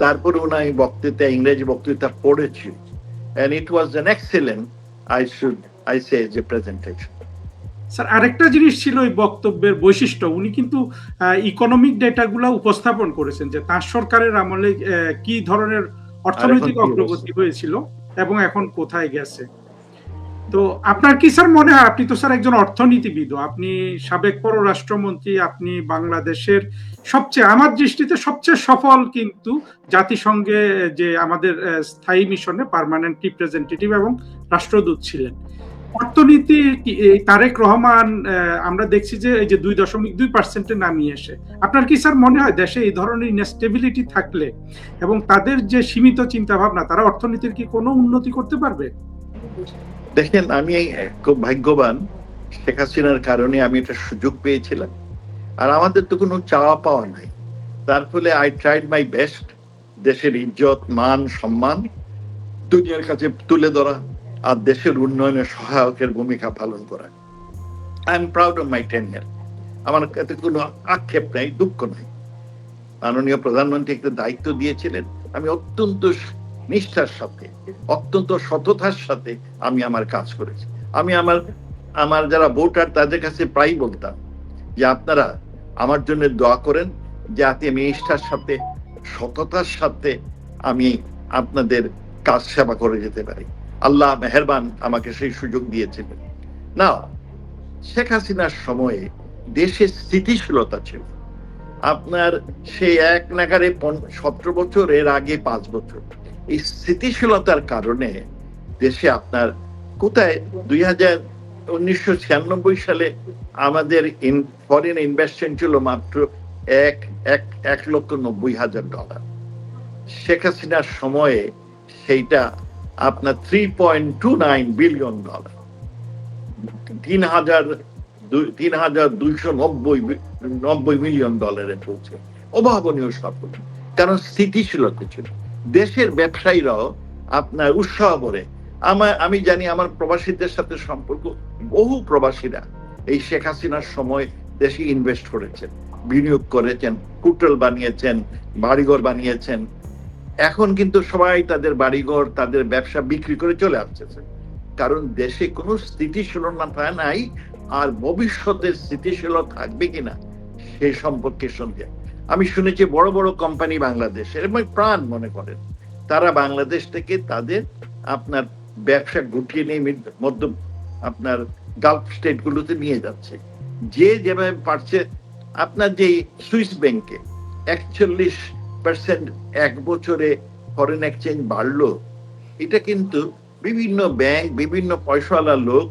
A: তারপর ওনার বক্তৃতা ইংরেজি বক্তৃতা পড়েছি, and it was an excellent, I say, যে প্রেজেন্টেশন।
B: স্যার, আরেকটা জিনিস ছিল ওই বক্তব্যের বৈশিষ্ট্য, উনি কিন্তু ইকোনমিক ডেটাগুলো উপস্থাপন করেছেন যে তার সরকারের আমলে কি ধরনের অর্থনৈতিক অগ্রগতি হয়েছিল এবং এখন কোথায় গেছে। তো আপনার কি স্যার মনে হয়, আপনি তো স্যার একজন অর্থনীতিবিদ, আপনি সাবেক পররাষ্ট্রমন্ত্রী, আপনি বাংলাদেশের সবচেয়ে, আমার দৃষ্টিতে সবচেয়ে সফল কিন্তু জাতিসংঘে যে আমাদের স্থায়ী মিশনে পার্মানেন্ট রিপ্রেজেন্টেটিভ এবং রাষ্ট্রদূত ছিলেন, অর্থনীতি তারেক রহমান আমরা দেখছি যে এই যে 2.2% নামিয়ে এসে, আপনার কি স্যার মনে হয় দেশে এই ধরনের ইনস্টেবিলিটি থাকলে এবং তাদের যে সীমিত চিন্তা ভাবনা, তারা অর্থনীতির কি কোনো উন্নতি করতে পারবে?
A: দেখেন, আমি খুব ভাগ্যবান, শেখ হাসিনার কারণে আমি এটা সুযোগ পেয়েছিলাম। আর আমাদের তো কোনো চাওয়া পাওয়া নাই, তার ফলে আই ট্রাইড মাই বেস্ট দেশের ইজ্জত মান সম্মান দুনিয়ার কাছে তুলে ধরা আর দেশের উন্নয়নে সহায়কের ভূমিকা পালন করা। I am proud of my tenure. আমার কাছে কোনো আক্ষেপ নাই, দুঃখ নাই। মাননীয় প্রধানমন্ত্রী একটা দায়িত্ব দিয়েছিলেন, আমি অত্যন্ত নিষ্ঠার সাথে, অত্যন্ত সততার সাথে আমি আমার কাজ করেছি। আমি আমার আমার যারা ভোটার তাদের কাছে প্রায়ই বলতাম যে আপনারা আমার জন্য দোয়া করেন, যাতে আমি নিষ্ঠার সাথে, সততার সাথে আমি আপনাদের কাজ সেবা করে যেতে পারি। আল্লাহ মেহেরবান আমাকে সেই সুযোগ দিয়েছিলেন। না, শেখ হাসিনার সময়ে দেশের স্থিতিশীলতা ছিল আপনার সেই এক নাগারে 17 বছর, এর আগে 5 বছর। এই স্থিতিশীলতার কারণে দেশে আপনার কোথায় 1996 সালে আমাদের ফরেন ইনভেস্টমেন্ট ছিল মাত্র $1,90,000। শেখ হাসিনার সময়ে সেইটা আপনার $3.29 বিলিয়ন, $3,290 মিলিয়ন পৌঁছে, অভাবনীয় সফল। কারণ স্থিতিশীলতা ছিল, দেশের ব্যবসায়ীরাও আপনার উৎসাহ করে। আমি জানি আমার প্রবাসীদের সাথে সম্পর্ক, বহু প্রবাসীরা এই শেখ হাসিনার সময় দেশে ইনভেস্ট করেছেন, বিনিয়োগ করেছেন, হোটেল বানিয়েছেন, বাড়িঘর বানিয়েছেন। এখন কিন্তু সবাই তাদের বাড়িঘর, তাদের ব্যবসা বিক্রি করে চলে আসছে, কারণ দেশে কোনো স্থিতিশীলতা নাই। আর ভবিষ্যতে স্থিতিশীল থাকবে কিনা সে সম্পর্কে সন্দেহ। আমি শুনেছি বড় বড় কোম্পানি বাংলাদেশের এবং প্রাণ মনে করেন, তারা বাংলাদেশ থেকে তাদের আপনার ব্যবসা গুটিয়ে নিয়ে মধ্য আপনার গালফ স্টেট গুলোতে নিয়ে যাচ্ছে, যে যেভাবে পারছে। আপনার যে সুইস ব্যাংকে 41% এক বছরে ফরেন এক্সচেঞ্জ বাড়লো, এটা কিন্তু বিভিন্ন ব্যাংক, বিভিন্ন পয়সাওয়ালা লোক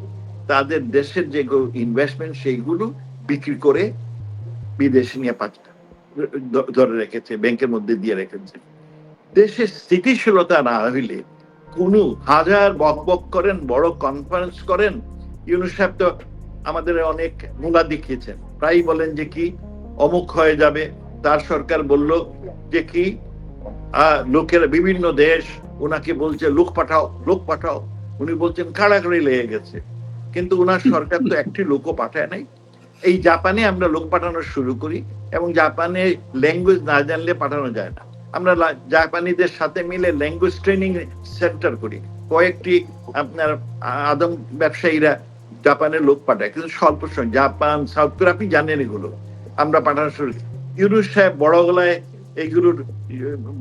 A: তাদের দেশের যে ইনভেস্টমেন্ট সেইগুলো বিক্রি করে বিদেশে নিয়ে ধরে রেখেছে, ব্যাংকের মধ্যে দিয়ে রেখেছে। দেশের স্থিতিশীলতা না হইলে কোন হাজার বক বক করেন, বড় কনফারেন্স করেন। ইউনূস সাহেব তো আমাদের অনেক মূলা দেখিয়েছেন, প্রায় বলেন যে কি অমুক হয়ে যাবে, তার সরকার বলল যে কি লোকের বিভিন্ন দেশ ওনাকে বলছে লোক পাঠাও, লোক পাঠাও। উনি বলছেন কাড়াকাড়ি লেগে গেছে, কিন্তু ওনার সরকার তো একটি লোকও পাঠায় নাই। এই জাপানে আমরা লোক পাঠানো শুরু করি, এবং জাপানে ল্যাঙ্গুয়েজ না জানলে পাঠানো যায় না। আমরা জাপানিদের সাথে মিলে ল্যাঙ্গুয়েজ ট্রেনিং সেন্টার করি, কয়েকটি আপনার আদম ব্যবসায়ীরা জাপানের লোক পাঠায়, কিন্তু স্বল্প সময়। জাপান, সাউথ কোরিয়া, আপনি জানেন এগুলো আমরা পাঠানো শুরু। ইউনূস সাহেব বড় গলায় এইগুলোর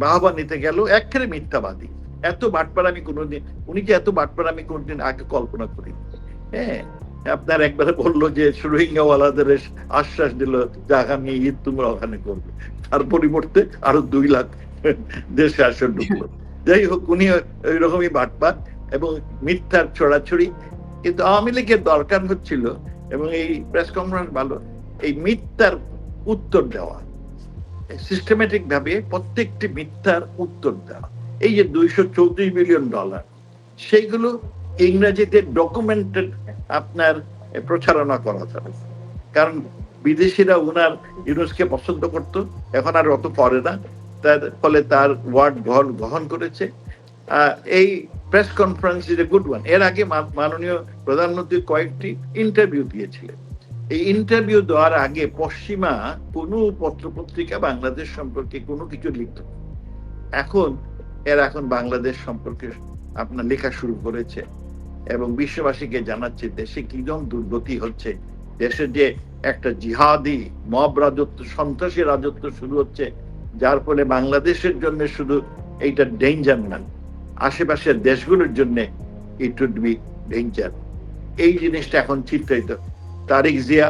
A: বাহবা নিতে গেল, একেবারে মিথ্যাবাদী। এত বাটপার আমি কোনোদিন, উনি যে এত বাটপার আমি কোনোদিন আগে কল্পনা করি। হ্যাঁ, আপনার একবারে বললো যে রোহিঙ্গাওয়ালাদের আশ্বাস দিল যে আগামী ঈদ তোমরা ওখানে করবে, তার পরিবর্তে আরো 2 লাখ দেশে আসে ঢুকলো। যাই হোক, উনি ওই রকমই বাটপার এবং মিথ্যার ছড়াছড়ি। কিন্তু আওয়ামী লীগের দরকার হচ্ছিল, এবং এই প্রেস কনফারেন্স ভালো, এই মিথ্যার উত্তর দেওয়া, সিস্টেমেটিক ভাবে প্রত্যেকটি মিথ্যার উত্তর দেওয়া। এই যে $234 বিলিয়ন, সেইগুলো ইংরেজিতে ডকুমেন্টেড আপনার প্রচারণা করা যাবে। কারণ বিদেশিরা উনার ইউনূসকে পছন্দ করত, এখন আর অত করে না, তার ফলে তার ওয়ার্ড গ্রহণ করেছে। এই press conference is a good one. এর আগে মাননীয় প্রধানমন্ত্রী কয়েকটি ইন্টারভিউ দিয়েছিলেন। এই ইন্টারভিউ দেওয়ার আগে পশ্চিমা কোনো পত্রপত্রিকা বাংলাদেশ সম্পর্কে কোনো কিছু লিখত। এখন বাংলাদেশ সম্পর্কে আপনার লেখা শুরু করেছে, এবং বিশ্ববাসীকে জানাচ্ছে দেশে কি রকম দুর্গতি হচ্ছে। দেশে যে একটা জিহাদি মব রাজত্ব, সন্ত্রাসী রাজত্ব শুরু হচ্ছে, যার ফলে বাংলাদেশের জন্য শুধু এইটা ডেঞ্জার না, আশেপাশের দেশগুলোর জন্য ইট উড বি ডেঞ্জার। এই জিনিসটা এখন চিত্রায়িত। তারেক জিয়া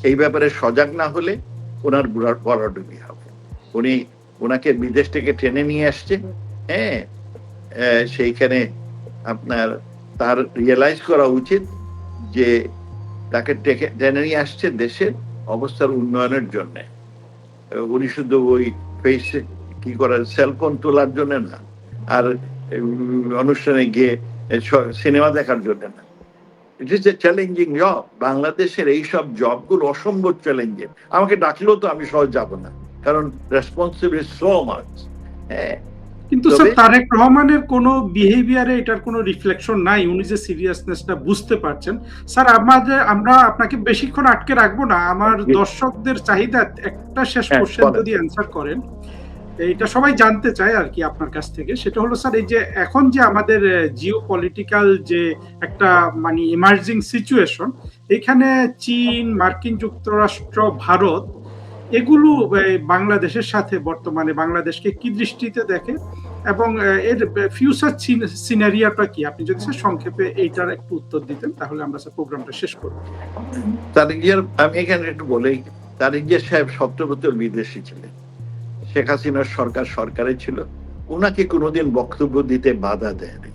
A: এই ব্যাপারে সজাগ না হলে ওনার বড়ডুবি হবে। ওনাকে বিদেশ থেকে টেনে নিয়ে আসছে। হ্যাঁ, সেইখানে আপনার তার রিয়েলাইজ করা উচিত যে তাকে টেনে নিয়ে আসছে দেশের অবস্থার উন্নয়নের জন্য। উনি শুধু ওই ফেসে কি করার সেলফোন তোলার জন্য না, আর অনুষ্ঠানে গিয়ে সিনেমা দেখার জন্য না। It is a challenging job. বাংলাদেশের এইসব জবগুলো অসম্ভব চ্যালেঞ্জিং। আমাকে ডাকলেও তো আমি সহজ যাব না, কারণ রেসপন্সিবিলিটি সো মাচ। হ্যাঁ,
B: কিন্তু স্যার তারেক রহমানের কোনো বিহেভিয়ারে এটার কোনো রিফ্লেকশন নাই, উনি যে সিরিয়াসনেসটা বুঝতে পারছেন। স্যার আমরা আপনাকে বেশিক্ষণ আটকে রাখবো না, আমার দর্শকদের চাহিদা একটা শেষ কোশ্চেন যদি অ্যান্সার করেন, এটা সবাই জানতে চায় আর কি আপনার কাছ থেকে, সেটা হলো স্যার এই যে এখন যে আমাদের জিও পলিটিক্যাল যে একটা মানে ইমার্জিং সিচুয়েশন, এখানে চীন, মার্কিন যুক্তরাষ্ট্র, ভারত এগুলো বাংলাদেশের সাথে বর্তমানে বাংলাদেশকে কি দৃষ্টিতে দেখে এবং এর ফিউচার সিনারিওটা কি, আপনি যদি স্যার সংক্ষেপে এইটার একটু উত্তর দিতেন তাহলে আমরা স্যার প্রোগ্রামটা শেষ করব।
A: তারেক জিয়ার, আমি এখানে একটু বলেই, তারেক জিয়া সাহেব 17 বছর বিদেশি ছিলেন, শেখ হাসিনার সরকারে ছিল, উনাকে কোনোদিন বক্তব্য দিতে বাধা দেয়নি।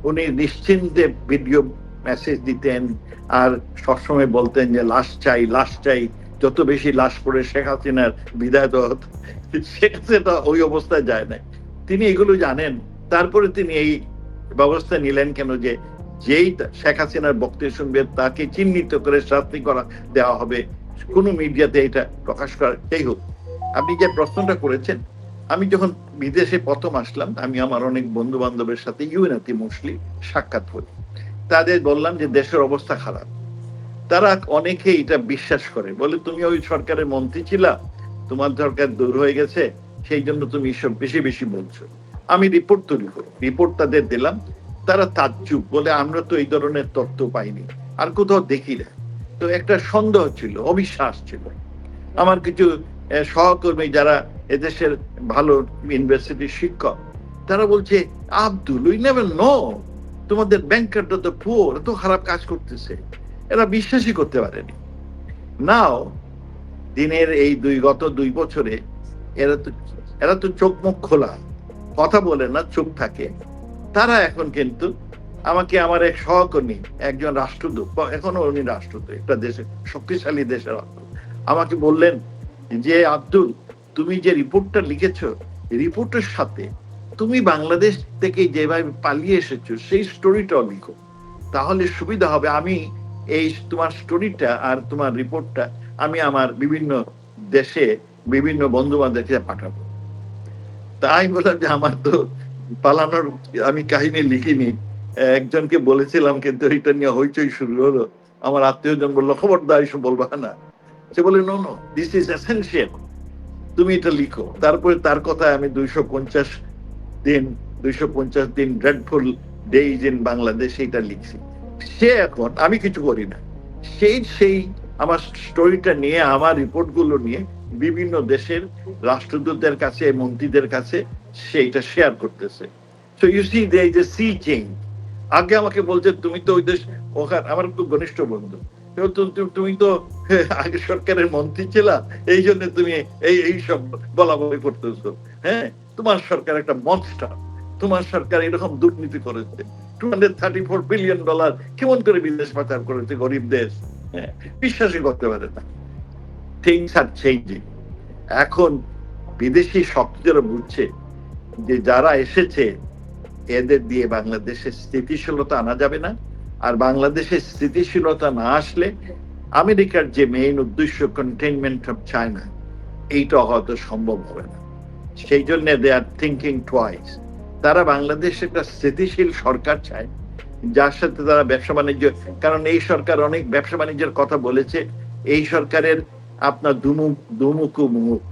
A: উনি নিশ্চিন্তে ভিডিও মেসেজ দিতেন আর সবসময় বলতেন যে লাশ চাই, যত বেশি লাশ পড়ে শেখ হাসিনার বিদায় হতো। শেখ হাসিনা ওই অবস্থায় যায় না, তিনি এগুলো জানেন। তারপরে তিনি এই ব্যবস্থা নিলেন কেন যে যেই শেখ হাসিনার বক্তব্য শুনবে তাকে চিহ্নিত করে শাস্তি দেওয়া হবে, কোনো মিডিয়াতে এটা প্রকাশ করা। যাই হোক, আপনি যে প্রশ্নটা করেছেন, আমি যখন বিদেশে প্রথম আসলাম, আমি আমার অনেক বন্ধু বান্ধবের সাথে ইউএনআতি মুসলিম সাক্ষাৎ করি, তাদের বললাম যে দেশের অবস্থা খারাপ। তারা অনেকে এটা বিশ্বাস করে, বলে তুমি ওই সরকারের মন্ত্রী ছিলা, তোমার সরকার দূর হয়ে গেছে, সেই জন্য তুমি সব বেশি বেশি বলছো। আমি রিপোর্ট তৈরি করি, রিপোর্ট তাদের দিলাম, তারা তাজ্জুব, বলে আমরা তো এই ধরনের তথ্য পাইনি, আর কোথাও দেখি না। তো একটা সন্দেহ ছিল, অবিশ্বাস ছিল। আমার কিছু সহকর্মী যারা এদেশের ভালো ইউনিভার্সিটির শিক্ষক, তারা বলছে আব্দুল, উই নেভার নো, তোমাদের ব্যাংকারটা তো পুয়ার, এত খারাপ কাজ করতেছে। এরা বিশ্বাসই করতে পারেনি। নাও দিনের এই গত 2 বছরে এরা তো চোখ মুখ খোলা, কথা বলে না, চুপ থাকে। তারা এখন কিন্তু আমাকে, আমার এক সহকর্মী, একজন রাষ্ট্রদূত, এখনো উনি রাষ্ট্রদূত, একটা দেশের শক্তিশালী দেশের রাষ্ট্রদূত, আমাকে বললেন যে আব্দুল, তুমি যে রিপোর্টটা লিখেছো, রিপোর্টের সাথে তুমি বাংলাদেশ থেকে যেভাবে পালিয়ে এসেছো সেই স্টোরিটাও লিখো, তাহলে সুবিধা হবে। আমি এই তোমার স্টোরিটা আর তোমার রিপোর্টটা আমি আমার বিভিন্ন দেশে বিভিন্ন বন্ধু বান্ধবকে পাঠাবো। তাই বললাম যে আমার তো পালানোর আমি কাহিনী লিখিনি, একজনকে বলেছিলাম, কিন্তু এটা নিয়ে হইচই শুরু হলো। আমার আত্মীয়জন বললো খবরদার এসব বলবা না। সে বলে নো, দিস ইজ এসেনশিয়াল, তুমি এটা লিখো। তারপরে তার কথা আমি 250 দিন ড্রেডফুল ডেইজ ইন বাংলাদেশ এটা লিখছি। সে এখন, আমি কিছু করি না, সেই আমার স্টোরিটা নিয়ে, আমার রিপোর্ট গুলো নিয়ে বিভিন্ন দেশের রাষ্ট্রদূতদের কাছে, মন্ত্রীদের কাছে সেইটা শেয়ার করতেছে। So you see there is a sea change. আগে আমাকে বলছে তুমি তো ওই দেশ, ওখানে আমার খুব ঘনিষ্ঠ বন্ধু, তুমি তো আগে সরকারের মন্ত্রী ছিলা, এই জন্য তুমি এই সব বলা বলি করতেছো। হ্যাঁ, তোমার সরকার একটা মনস্টার, তোমার সরকার এরকম দুর্নীতি করেছে, $234 বিলিয়ন কেমন করে বিদেশ পাচার করেছে গরিব দেশ। হ্যাঁ, বিশ্বাসই করতে পারে না। Things are changing. এখন বিদেশি শক্তিরা বুঝছে যে যারা এসেছে এদের দিয়ে বাংলাদেশের স্থিতিশীলতা আনা যাবে না, আর বাংলাদেশের স্থিতিশীলতা না আসলে আমেরিকার যে মেইন উদ্দেশ্য কন্টেইনমেন্ট অফ চায়না, এইটা হয়তো সম্ভব হবে না। সেই জন্য দে আর থিঙ্কিং টুয়াইস। তারা বাংলাদেশে একটা স্থিতিশীল সরকার চায়, যার সাথে তারা ব্যবসা বাণিজ্য, কারণ এই সরকার অনেক ব্যবসা বাণিজ্যের কথা বলেছে। এই সরকারের আপনার মুখ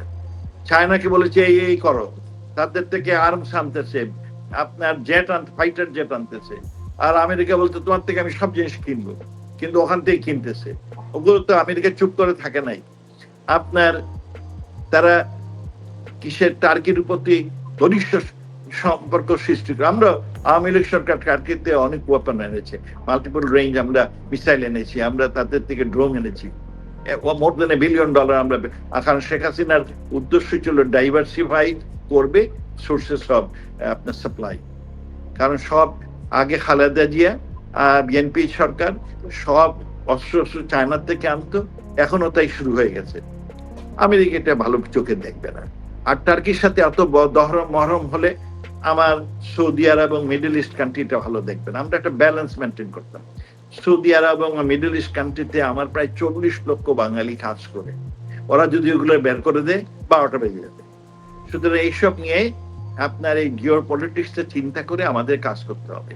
A: চায়নাকে বলেছে এই করো, তাদের থেকে আর্মস আনতেছে, আপনার ফাইটার জেট আনতেছে, আর আমেরিকা বলতে তোমার থেকে আমি সব জিনিস কিনবো, কিন্তু ওখান থেকে কিনতেছে। ওগুলো তো আমেরিকা চুপ করে থাকে নাই। আপনার তারা কিসের টার্কির প্রতি ঘনিষ্ঠ সম্পর্ক সৃষ্টি করে। আমরা আওয়ামী লীগ সরকার টার্কিতে অনেক ওয়েপন এনেছে, মাল্টিপল রেঞ্জ আমরা মিসাইল এনেছি, আমরা তাদের থেকে ড্রোন এনেছি, মোর দেন $1 বিলিয়ন আমরা। কারণ শেখ হাসিনার উদ্দেশ্য ছিল ডাইভার্সিফাই করবে সোর্সেস অফ আপনার সাপ্লাই। কারণ সব আগে খালেদা জিয়া বিএনপি সরকার সব অস্ত্র চায়নার থেকে আনতো, এখনো তাই শুরু হয়ে গেছে। আমেরিকা এটা ভালো চোখে দেখবে না। আর টার্কির সাথে এত মহরম হলে আমার সৌদি আরব এবং মিডল ইস্ট কান্ট্রিটা ভালো দেখবে না। আমরা একটা ব্যালেন্স মেনটেন করতাম। সৌদি আরব এবং মিডল ইস্ট কান্ট্রিতে আমার প্রায় 40 লক্ষ বাঙালি কাজ করে, ওরা যদি ওগুলো বের করে দেয় 12টা বেজে যাবে। সুতরাং এইসব নিয়ে আপনার এই জিও পলিটিক্সটা চিন্তা করে আমাদের কাজ করতে হবে।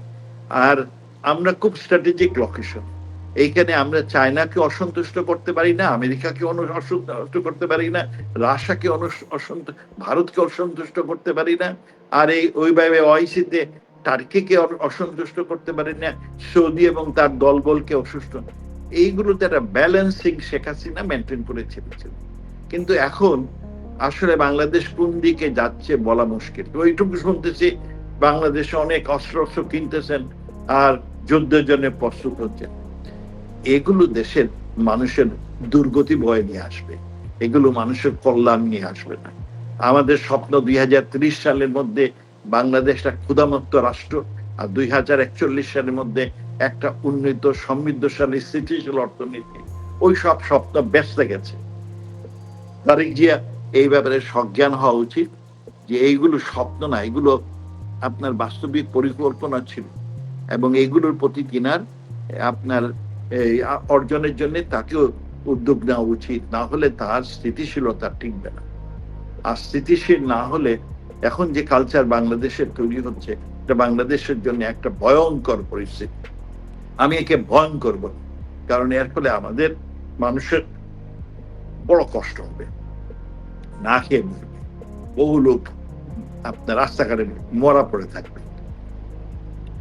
A: আর আমরা খুব স্ট্র্যাটেজিক লোকেশন, এইখানে আমরা চায়নাকে অসন্তুষ্ট করতে পারি না, আমেরিকাকে অসন্তুষ্ট করতে পারি না, রাশিয়াকে ভারতকে অসন্তুষ্ট করতে পারি না, আর এই ওইভাবে ওআইসিতে টার্কিকে অসন্তুষ্ট করতে পারি না, সৌদি এবং তার দলবলকে অসুস্থ। এইগুলোতে একটা ব্যালেন্সিং শেখ হাসিনা মেনটেন করে ছেড়েছিল। কিন্তু এখন আসলে বাংলাদেশ কোন দিকে যাচ্ছে বলা মুশকিল। ওইটুকু শুনতেছি বাংলাদেশে অনেক অস্ত্র কিনতেছেন আর যুদ্ধের জন্য প্রস্তুত হচ্ছেন। এগুলো দেশের মানুষের দুর্গতি বয়ে নিয়ে আসবে, এগুলো মানুষের কল্যাণ নিয়ে আসবে না। আমাদের স্বপ্ন 2030 সালের মধ্যে বাংলাদেশ একটা ক্ষুধামুক্ত রাষ্ট্র, আর 2041 সালের মধ্যে একটা উন্নত সমৃদ্ধশালী স্থিতিশীল অর্থনীতি। ওই সব স্বপ্ন ব্যস্ত গেছে। তারেক জিয়া এই ব্যাপারে সজ্ঞান হওয়া উচিত যে এইগুলো স্বপ্ন না, এগুলো আপনার বাস্তবিক পরিকল্পনা ছিল, এবং এইগুলোর প্রতি তিনার আপনার অর্জনের জন্য তাকেও উদ্যোগ নেওয়া উচিত। না হলে তার স্থিতিশীলতা টিকবে না। আর স্থিতিশীল না হলে এখন যে কালচার বাংলাদেশের তৈরি হচ্ছে, এটা বাংলাদেশের জন্য একটা ভয়ঙ্কর পরিস্থিতি। আমি একে ভয়ঙ্কর বলি, কারণ এর ফলে আমাদের মানুষের বড় কষ্ট হবে, না খেয়ে মরবে, বহু লোক আপনার রাস্তাঘাটে মরা পড়ে থাকবে।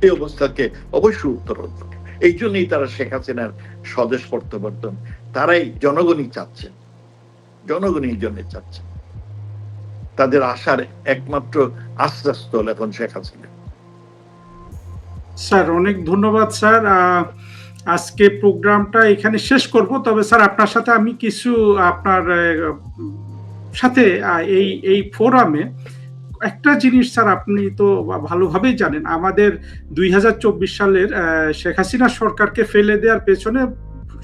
A: এই অবস্থাকে অবশ্যই উত্তরণ করবে। এই জন্যই তারা শেখ হাসিনার স্বদেশ প্রত্যাবর্তন, তারাই জনগণই চাচ্ছেন, জনগণই জন্য চাচ্ছেন। তাদের আশার একমাত্র আশ্রয়স্থল এখন শেখ হাসিনা।
B: স্যার অনেক ধন্যবাদ স্যার। আজকে প্রোগ্রামটা এখানে শেষ করব, তবে স্যার আপনার সাথে আমি কিছু আপনার সাথে এই ফোরামে একটা জিনিস স্যার আপনি তো ভালোভাবেই জানেন, আমাদের 2024 সালের শেখ হাসিনা সরকারকে ফেলে দেওয়ার পেছনে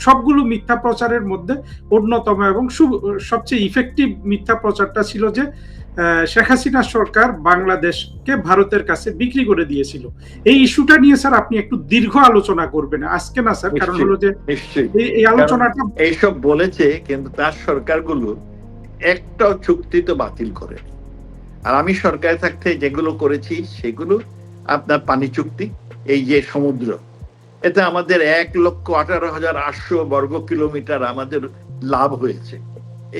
B: সবগুলো মিথ্যা প্রচারের মধ্যে অন্যতম এবং সবচেয়ে ইফেক্টিভ মিথ্যা প্রচারটা ছিল যে শেখ হাসিনা সরকার বাংলাদেশকে ভারতের কাছে বিক্রি করে দিয়েছিল। এই ইস্যুটা নিয়ে স্যার আপনি একটু দীর্ঘ আলোচনা করবেন আজকে না স্যার? কারণ হলো যে এই আলোচনাটা
A: এইসব বলেছে, কিন্তু তার সরকারগুলো একটাও চুক্তি তো বাতিল করে। আর আমি সরকারে থাকতে যেগুলো করেছি সেগুলো আপনার পানি চুক্তি, এই যে সমুদ্র, এতে আমাদের 1,18,800 বর্গ কিলোমিটার আমাদের লাভ হয়েছে।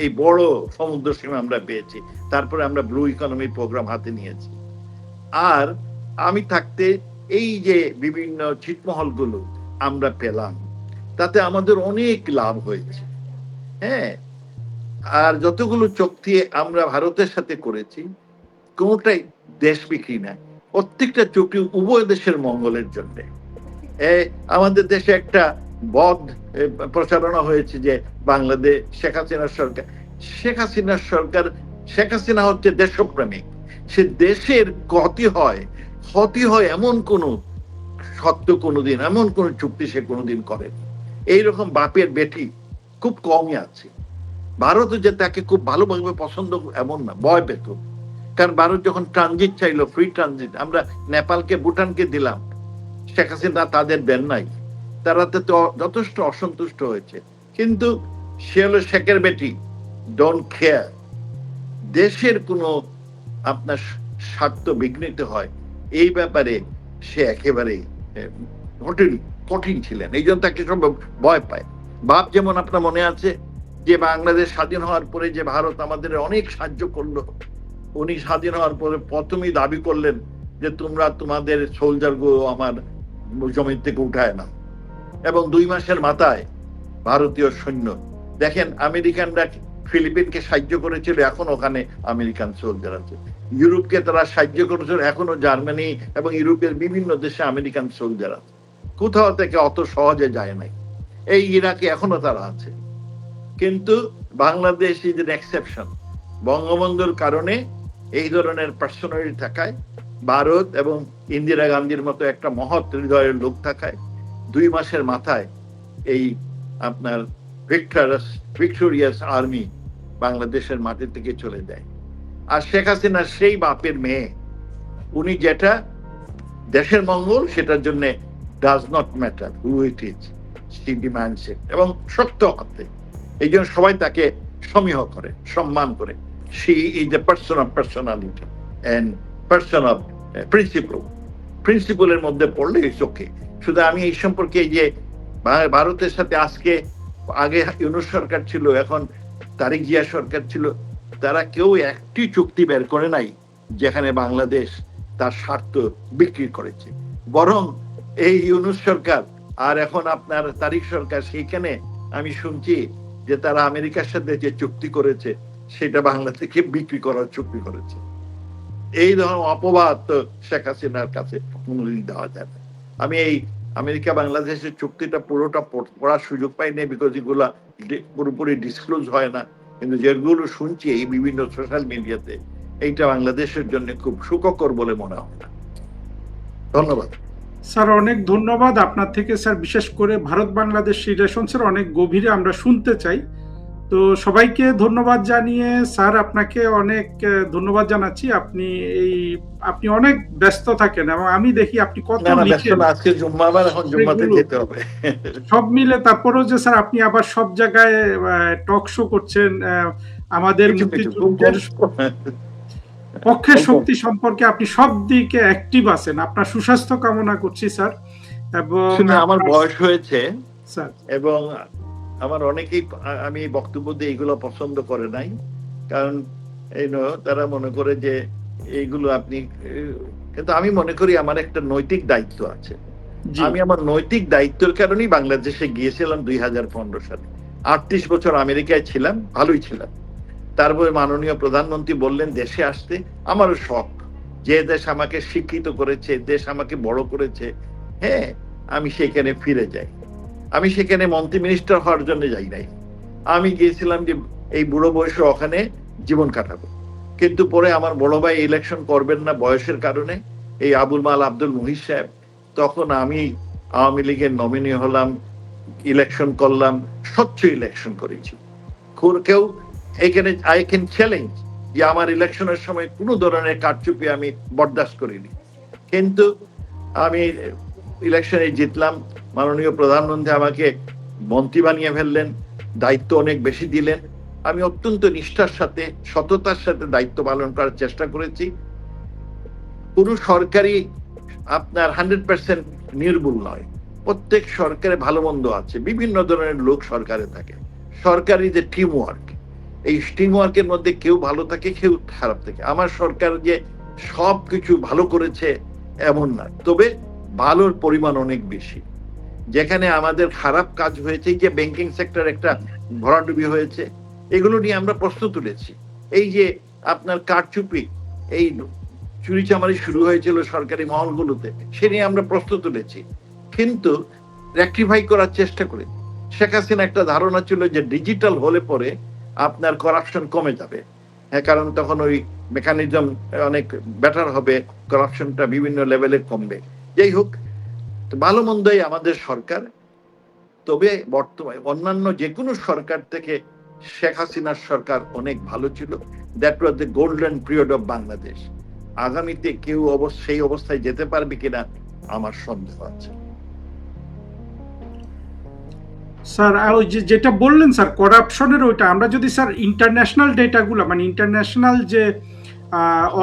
A: এই বড় সমুদ্র সীমা আমরা পেয়েছি। তারপরে আমরা ব্লু ইকোনমি প্রোগ্রাম হাতে নিয়েছি। আর আমি থাকতে এই যে বিভিন্ন ছিটমহলগুলো আমরা পেলাম, তাতে আমাদের অনেক লাভ হয়েছে। হ্যাঁ, আর যতগুলো চুক্তি আমরা ভারতের সাথে করেছি, কোনটাই দেশ বিক্রি না, প্রত্যেকটা চুক্তি উভয় দেশের মঙ্গলের জন্য। আমাদের দেশে একটা বদ প্রচারণা হয়েছে যে বাংলাদেশ শেখ হাসিনার সরকার, শেখ হাসিনা হচ্ছে দেশপ্রেমিক। সে দেশের ক্ষতি হয় এমন কোন সত্য কোনোদিন, এমন কোন চুক্তি সে কোনোদিন করেনি। এইরকম বাপের বেটি খুব কমই আছে। ভারতও যে তাকে খুব ভালোভাবে পছন্দ এমন না, ভয় পেত। কারণ ভারত যখন ট্রানজিট চাইলো, ফ্রি ট্রানজিট, আমরা নেপালকে ভুটানকে দিলাম, শেখ হাসিনা তাদের দেন নাই। তারা তো যথেষ্ট অসন্তুষ্ট হয়েছে। কিন্তু সে হলো শেখের বেটি, ডোন্ট কেয়ার। দেশের কোনো আপনার স্বার্থ বিঘ্নিত হয় এই ব্যাপারে সে একেবারে কঠিন ছিলেন। এই জন্য তাকে সব ভয় পায়। বাপ যেমন আপনার মনে আছে যে বাংলাদেশ স্বাধীন হওয়ার পরে যে ভারত আমাদের অনেক সাহায্য করলো, উনি স্বাধীন হওয়ার পরে প্রথমেই দাবি করলেন যে তোমরা তোমাদের সোলজার গুলো আমার জমি থেকে উঠায় না। এবং 2 মাসের মাথায় ভারতীয় সৈন্য, দেখেন আমেরিকানরা ফিলিপিনকে সাহায্য করেছিল, এখন ওখানে আমেরিকান সোলজার আছে। ইউরোপকে তারা সাহায্য করেছিল, এখনো জার্মানি এবং ইউরোপের বিভিন্ন দেশে আমেরিকান সোলজার আছে। কোথাও থেকে অত সহজে যায় নাই। এই ইরাকে এখনো তারা আছে। কিন্তু বাংলাদেশ ইজ এন এক্সেপশন। বঙ্গবন্ধুর কারণে এই ধরনের পার্সোনালিটি থাকায়, ভারত এবং ইন্দিরা গান্ধীর মতো একটা মহৎ হৃদয়ের লোক থাকায় 2 মাসের মাথায় এই আপনার ভিক্টোরিয়াস আর্মি বাংলাদেশের মাটি থেকে চলে যায়। আর শেখ হাসিনা সেই বাপের মেয়ে, উনি যেটা দেশের মঙ্গল সেটার জন্য does not matter who it is, she demands it, এবং সত্য হাতে। এই জন্য সবাই তাকে সমীহ করে, সম্মান করে। She is the person of personality and person of প্রিন্সিপলের মধ্যে পড়লে চোখে। শুধু আমি এই সম্পর্কে এই যে ভারতের সাথে আগে ইউনূস সরকার ছিল, এখন তারেক জিয়া সরকার ছিল, তারা কেউ একটি চুক্তি বের করে নাই যেখানে বাংলাদেশ তার স্বার্থ বিক্রি করেছে। বরং এই ইউনূস সরকার আর এখন আপনার তারেক সরকার, সেইখানে আমি শুনছি যে তারা আমেরিকার সাথে যে চুক্তি করেছে সেটা বাংলাদেশকে বিক্রি করার চুক্তি করেছে। এই ধরনের অপবাদ তো শেখ হাসিনার কাছে কোনোদিন দেওয়া যায় না। আমি এই আমেরিকা বাংলাদেশের চুক্তিটা পুরোটা পড়ার সুযোগ পাইনি, বিকজ এগুলা পুরোপুরি ডিসক্লোজ হয় না, কিন্তু যেগুলো শুনছি এই বিভিন্ন সোশ্যাল মিডিয়াতে, এইটা বাংলাদেশের জন্য খুব সুখকর বলে মনে হয় না। ধন্যবাদ
B: স্যার, অনেক ধন্যবাদ আপনার থেকে স্যার। বিশেষ করে ভারত বাংলাদেশ রিলেশনসের অনেক গভীরে আমরা শুনতে চাই। তো সবাইকে ধন্যবাদ জানিয়ে স্যার আপনাকে অনেক ধন্যবাদ জানাচ্ছি। আপনি অনেক ব্যস্ত থাকেন এবং আমি দেখি আপনি কত লিখেন।
A: আজকে জুম্মাবার, এখন জুম্মাতে যেতে হবে
B: সব মিলে। তারপরেও যে স্যার আপনি আবার সব জায়গায় টক শো করছেন, আমাদের মুক্তিযুদ্ধের পক্ষের শক্তি সম্পর্কে আপনি সব দিকে অ্যাক্টিভ আছেন। আপনার সুস্বাস্থ্য কামনা করছি স্যার। এবং
A: আমার বয়স হয়েছে
B: স্যার,
A: এবং আমার অনেকেই, আমি বক্তব্য দিয়ে এইগুলো পছন্দ করে নাই, কারণ তারা মনে করে যে এইগুলো আপনি, কিন্তু আমি মনে করি আমার একটা নৈতিক দায়িত্ব আছে। আমি আমার নৈতিক দায়িত্বের কারণেই বাংলাদেশে গিয়েছিলাম 2015 সালে। 38 বছর আমেরিকায় ছিলাম, ভালোই ছিলাম। তারপরে মাননীয় প্রধানমন্ত্রী বললেন দেশে আসতে। আমারও শখ, যে দেশ আমাকে শিক্ষিত করেছে, দেশ আমাকে বড় করেছে, হ্যাঁ, আমি সেখানে ফিরে যাই। আমি সেখানে মন্ত্রী মিনিস্টার হওয়ার জন্য যাই নাই। আমি গিয়েছিলাম যে এই বুড়ো বয়সে ওখানে জীবন কাটাবো। কিন্তু পরে আমার বড় ভাই ইলেকশন করবেন না বয়সের কারণে, এই আবুল মাল আব্দুল মুহিত সাহেব, তখন আমি আওয়ামী লীগের নমিনি হলাম, ইলেকশন করলাম, স্বচ্ছ ইলেকশন করেছি। কেউ এখানে আই ক্যান চ্যালেঞ্জ যে আমার ইলেকশনের সময় কোনো ধরনের কারচুপি আমি বরদাস্ত করিনি। কিন্তু আমি ইলেকশনে জিতলাম, মাননীয় প্রধানমন্ত্রী আমাকে মন্ত্রী বানিয়ে ফেললেন, দায়িত্ব অনেক বেশি দিলেন। আমি অত্যন্ত নিষ্ঠার সাথে, সততার সাথে দায়িত্ব পালন করার চেষ্টা করেছি। কোন সরকারি আপনার 100% নির্ভুল নয়, প্রত্যেক সরকারে ভালো মন্দ আছে, বিভিন্ন ধরনের লোক সরকারে থাকে। সরকারি যে টিম ওয়ার্ক, এই টিম ওয়ার্কের মধ্যে কেউ ভালো থাকে, কেউ খারাপ থাকে। আমার সরকার যে সবকিছু ভালো করেছে এমন না, তবে ভালোর পরিমাণ অনেক বেশি। যেখানে আমাদের খারাপ কাজ হয়েছে, যে ব্যাংকিং সেক্টর একটা ভরাডুবি হয়েছে, এগুলো নিয়ে আমরা প্রশ্ন তুলেছি। এই যে আপনার কারচুপি, এই চুরি চামারি শুরু হয়েছিল সরকারি মহলগুলোতে, সে নিয়ে আমরা প্রশ্ন তুলেছি, কিন্তু রেকটিফাই করার চেষ্টা করি। শেখ হাসিনা একটা ধারণা ছিল যে ডিজিটাল হলে পরে আপনার করাপশন কমে যাবে, হ্যাঁ, কারণ তখন ওই মেকানিজম অনেক বেটার হবে, করাপশনটা বিভিন্ন লেভেলে কমবে। যাই হোক, ভালো মন্দই আমাদের সরকার। তবে বর্তমানে অন্যান্য যে কোনো সরকার থেকে শেখ হাসিনার সরকার অনেক ভালো ছিল। That was the golden period of Bangladesh. আগামীতে কেউ সেই অবস্থায় যেতে পারবে কিনা আমার সন্দেহ আছে।
B: স্যার, ওই যেটা বললেন স্যার করাপশনের, ওইটা আমরা যদি স্যার ইন্টারন্যাশনাল ডেটাগুলো, মানে ইন্টারন্যাশনাল যে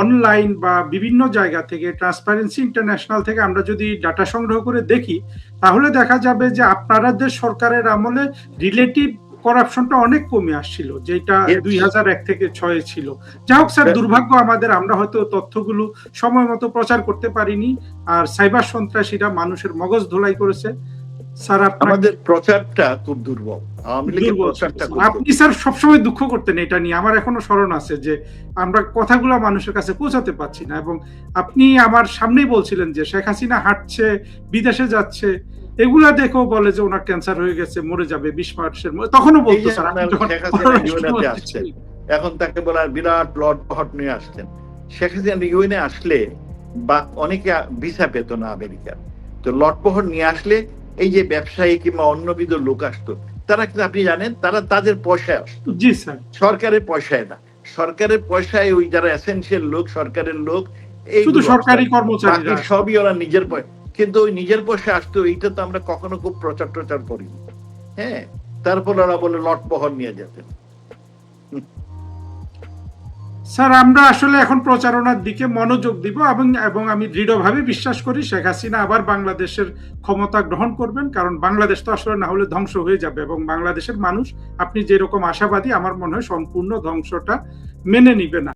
B: অনলাইন বা বিভিন্ন জায়গা থেকে, ট্রান্সপারেন্সি ইন্টারন্যাশনাল থেকে আমরা যদি ডাটা সংগ্রহ করে দেখি, তাহলে দেখা যাবে যে আপনাদের সরকারের আমলে রিলেটিভ করাপশনটা অনেক কমে আসছিল, যেটা 2001 থেকে 6 ছিল। যাই হোক স্যার, দুর্ভাগ্য আমাদের, আমরা হয়তো তথ্যগুলো সময় মতো প্রচার করতে পারিনি, আর সাইবার সন্ত্রাসীরা মানুষের মগজ ধোলাই করেছে। স্যার,
A: আমাদের প্রচারটা খুব দুর্বল।
B: আপনি স্যার সবসময় দুঃখ করতেন এটা নিয়ে, আমার এখনো স্মরণ আছে যে আমরা কথাগুলো মানুষের কাছে পৌঁছাতে পারছি না। এবং আপনি আমার সামনেই বলছিলেন যে শেখ হাসিনা হাঁটছে, বিদেশে যাচ্ছে, এগুলা দেখেও বলে যে ওনার ক্যান্সার হয়ে গেছে, মরে যাবে 20 মার্চের মধ্যে, তখনও বলতো স্যার।
A: এখন তাকে বলার বিরাট লটপট নিয়ে আসছেন। শেখ হাসিনা ইউএনএ আসলে বা অনেকে ভিসা পেত না আমেরিকার, তো লটপহর নিয়ে আসলে এই যে ব্যবসায়ী কিংবা অন্যবিধ লোক আসতো, তারা কিন্তু আপনি জানেন তারা তাদের পয়সায় আসতো।
B: জি স্যার,
A: সরকারের পয়সায় না। সরকারের পয়সায় ওই যারা এসেনশিয়াল লোক, সরকারের লোক, এই
B: শুধু সরকারি কর্মচারী,
A: সবই ওরা নিজের পয়সা, কিন্তু ওই নিজের পয়সায় আসতো। এইটা তো আমরা কখনো খুব প্রচার টচার করি, হ্যাঁ। তারপর ওরা বলে লটপহর নিয়ে যেতেন।
B: স্যার আমরা আসলে এখন প্রচারণার দিকে মনোযোগ দিব এবং আমি দৃঢ়ভাবে বিশ্বাস করি শেখ হাসিনা আবার বাংলাদেশের ক্ষমতা গ্রহণ করবেন, কারণ বাংলাদেশ তো আসলে না হলে ধ্বংস হয়ে যাবে এবং বাংলাদেশের মানুষ আপনি যেরকম আশাবাদী আমার মনে হয় সম্পূর্ণ ধ্বংসটা মেনে নিবে না।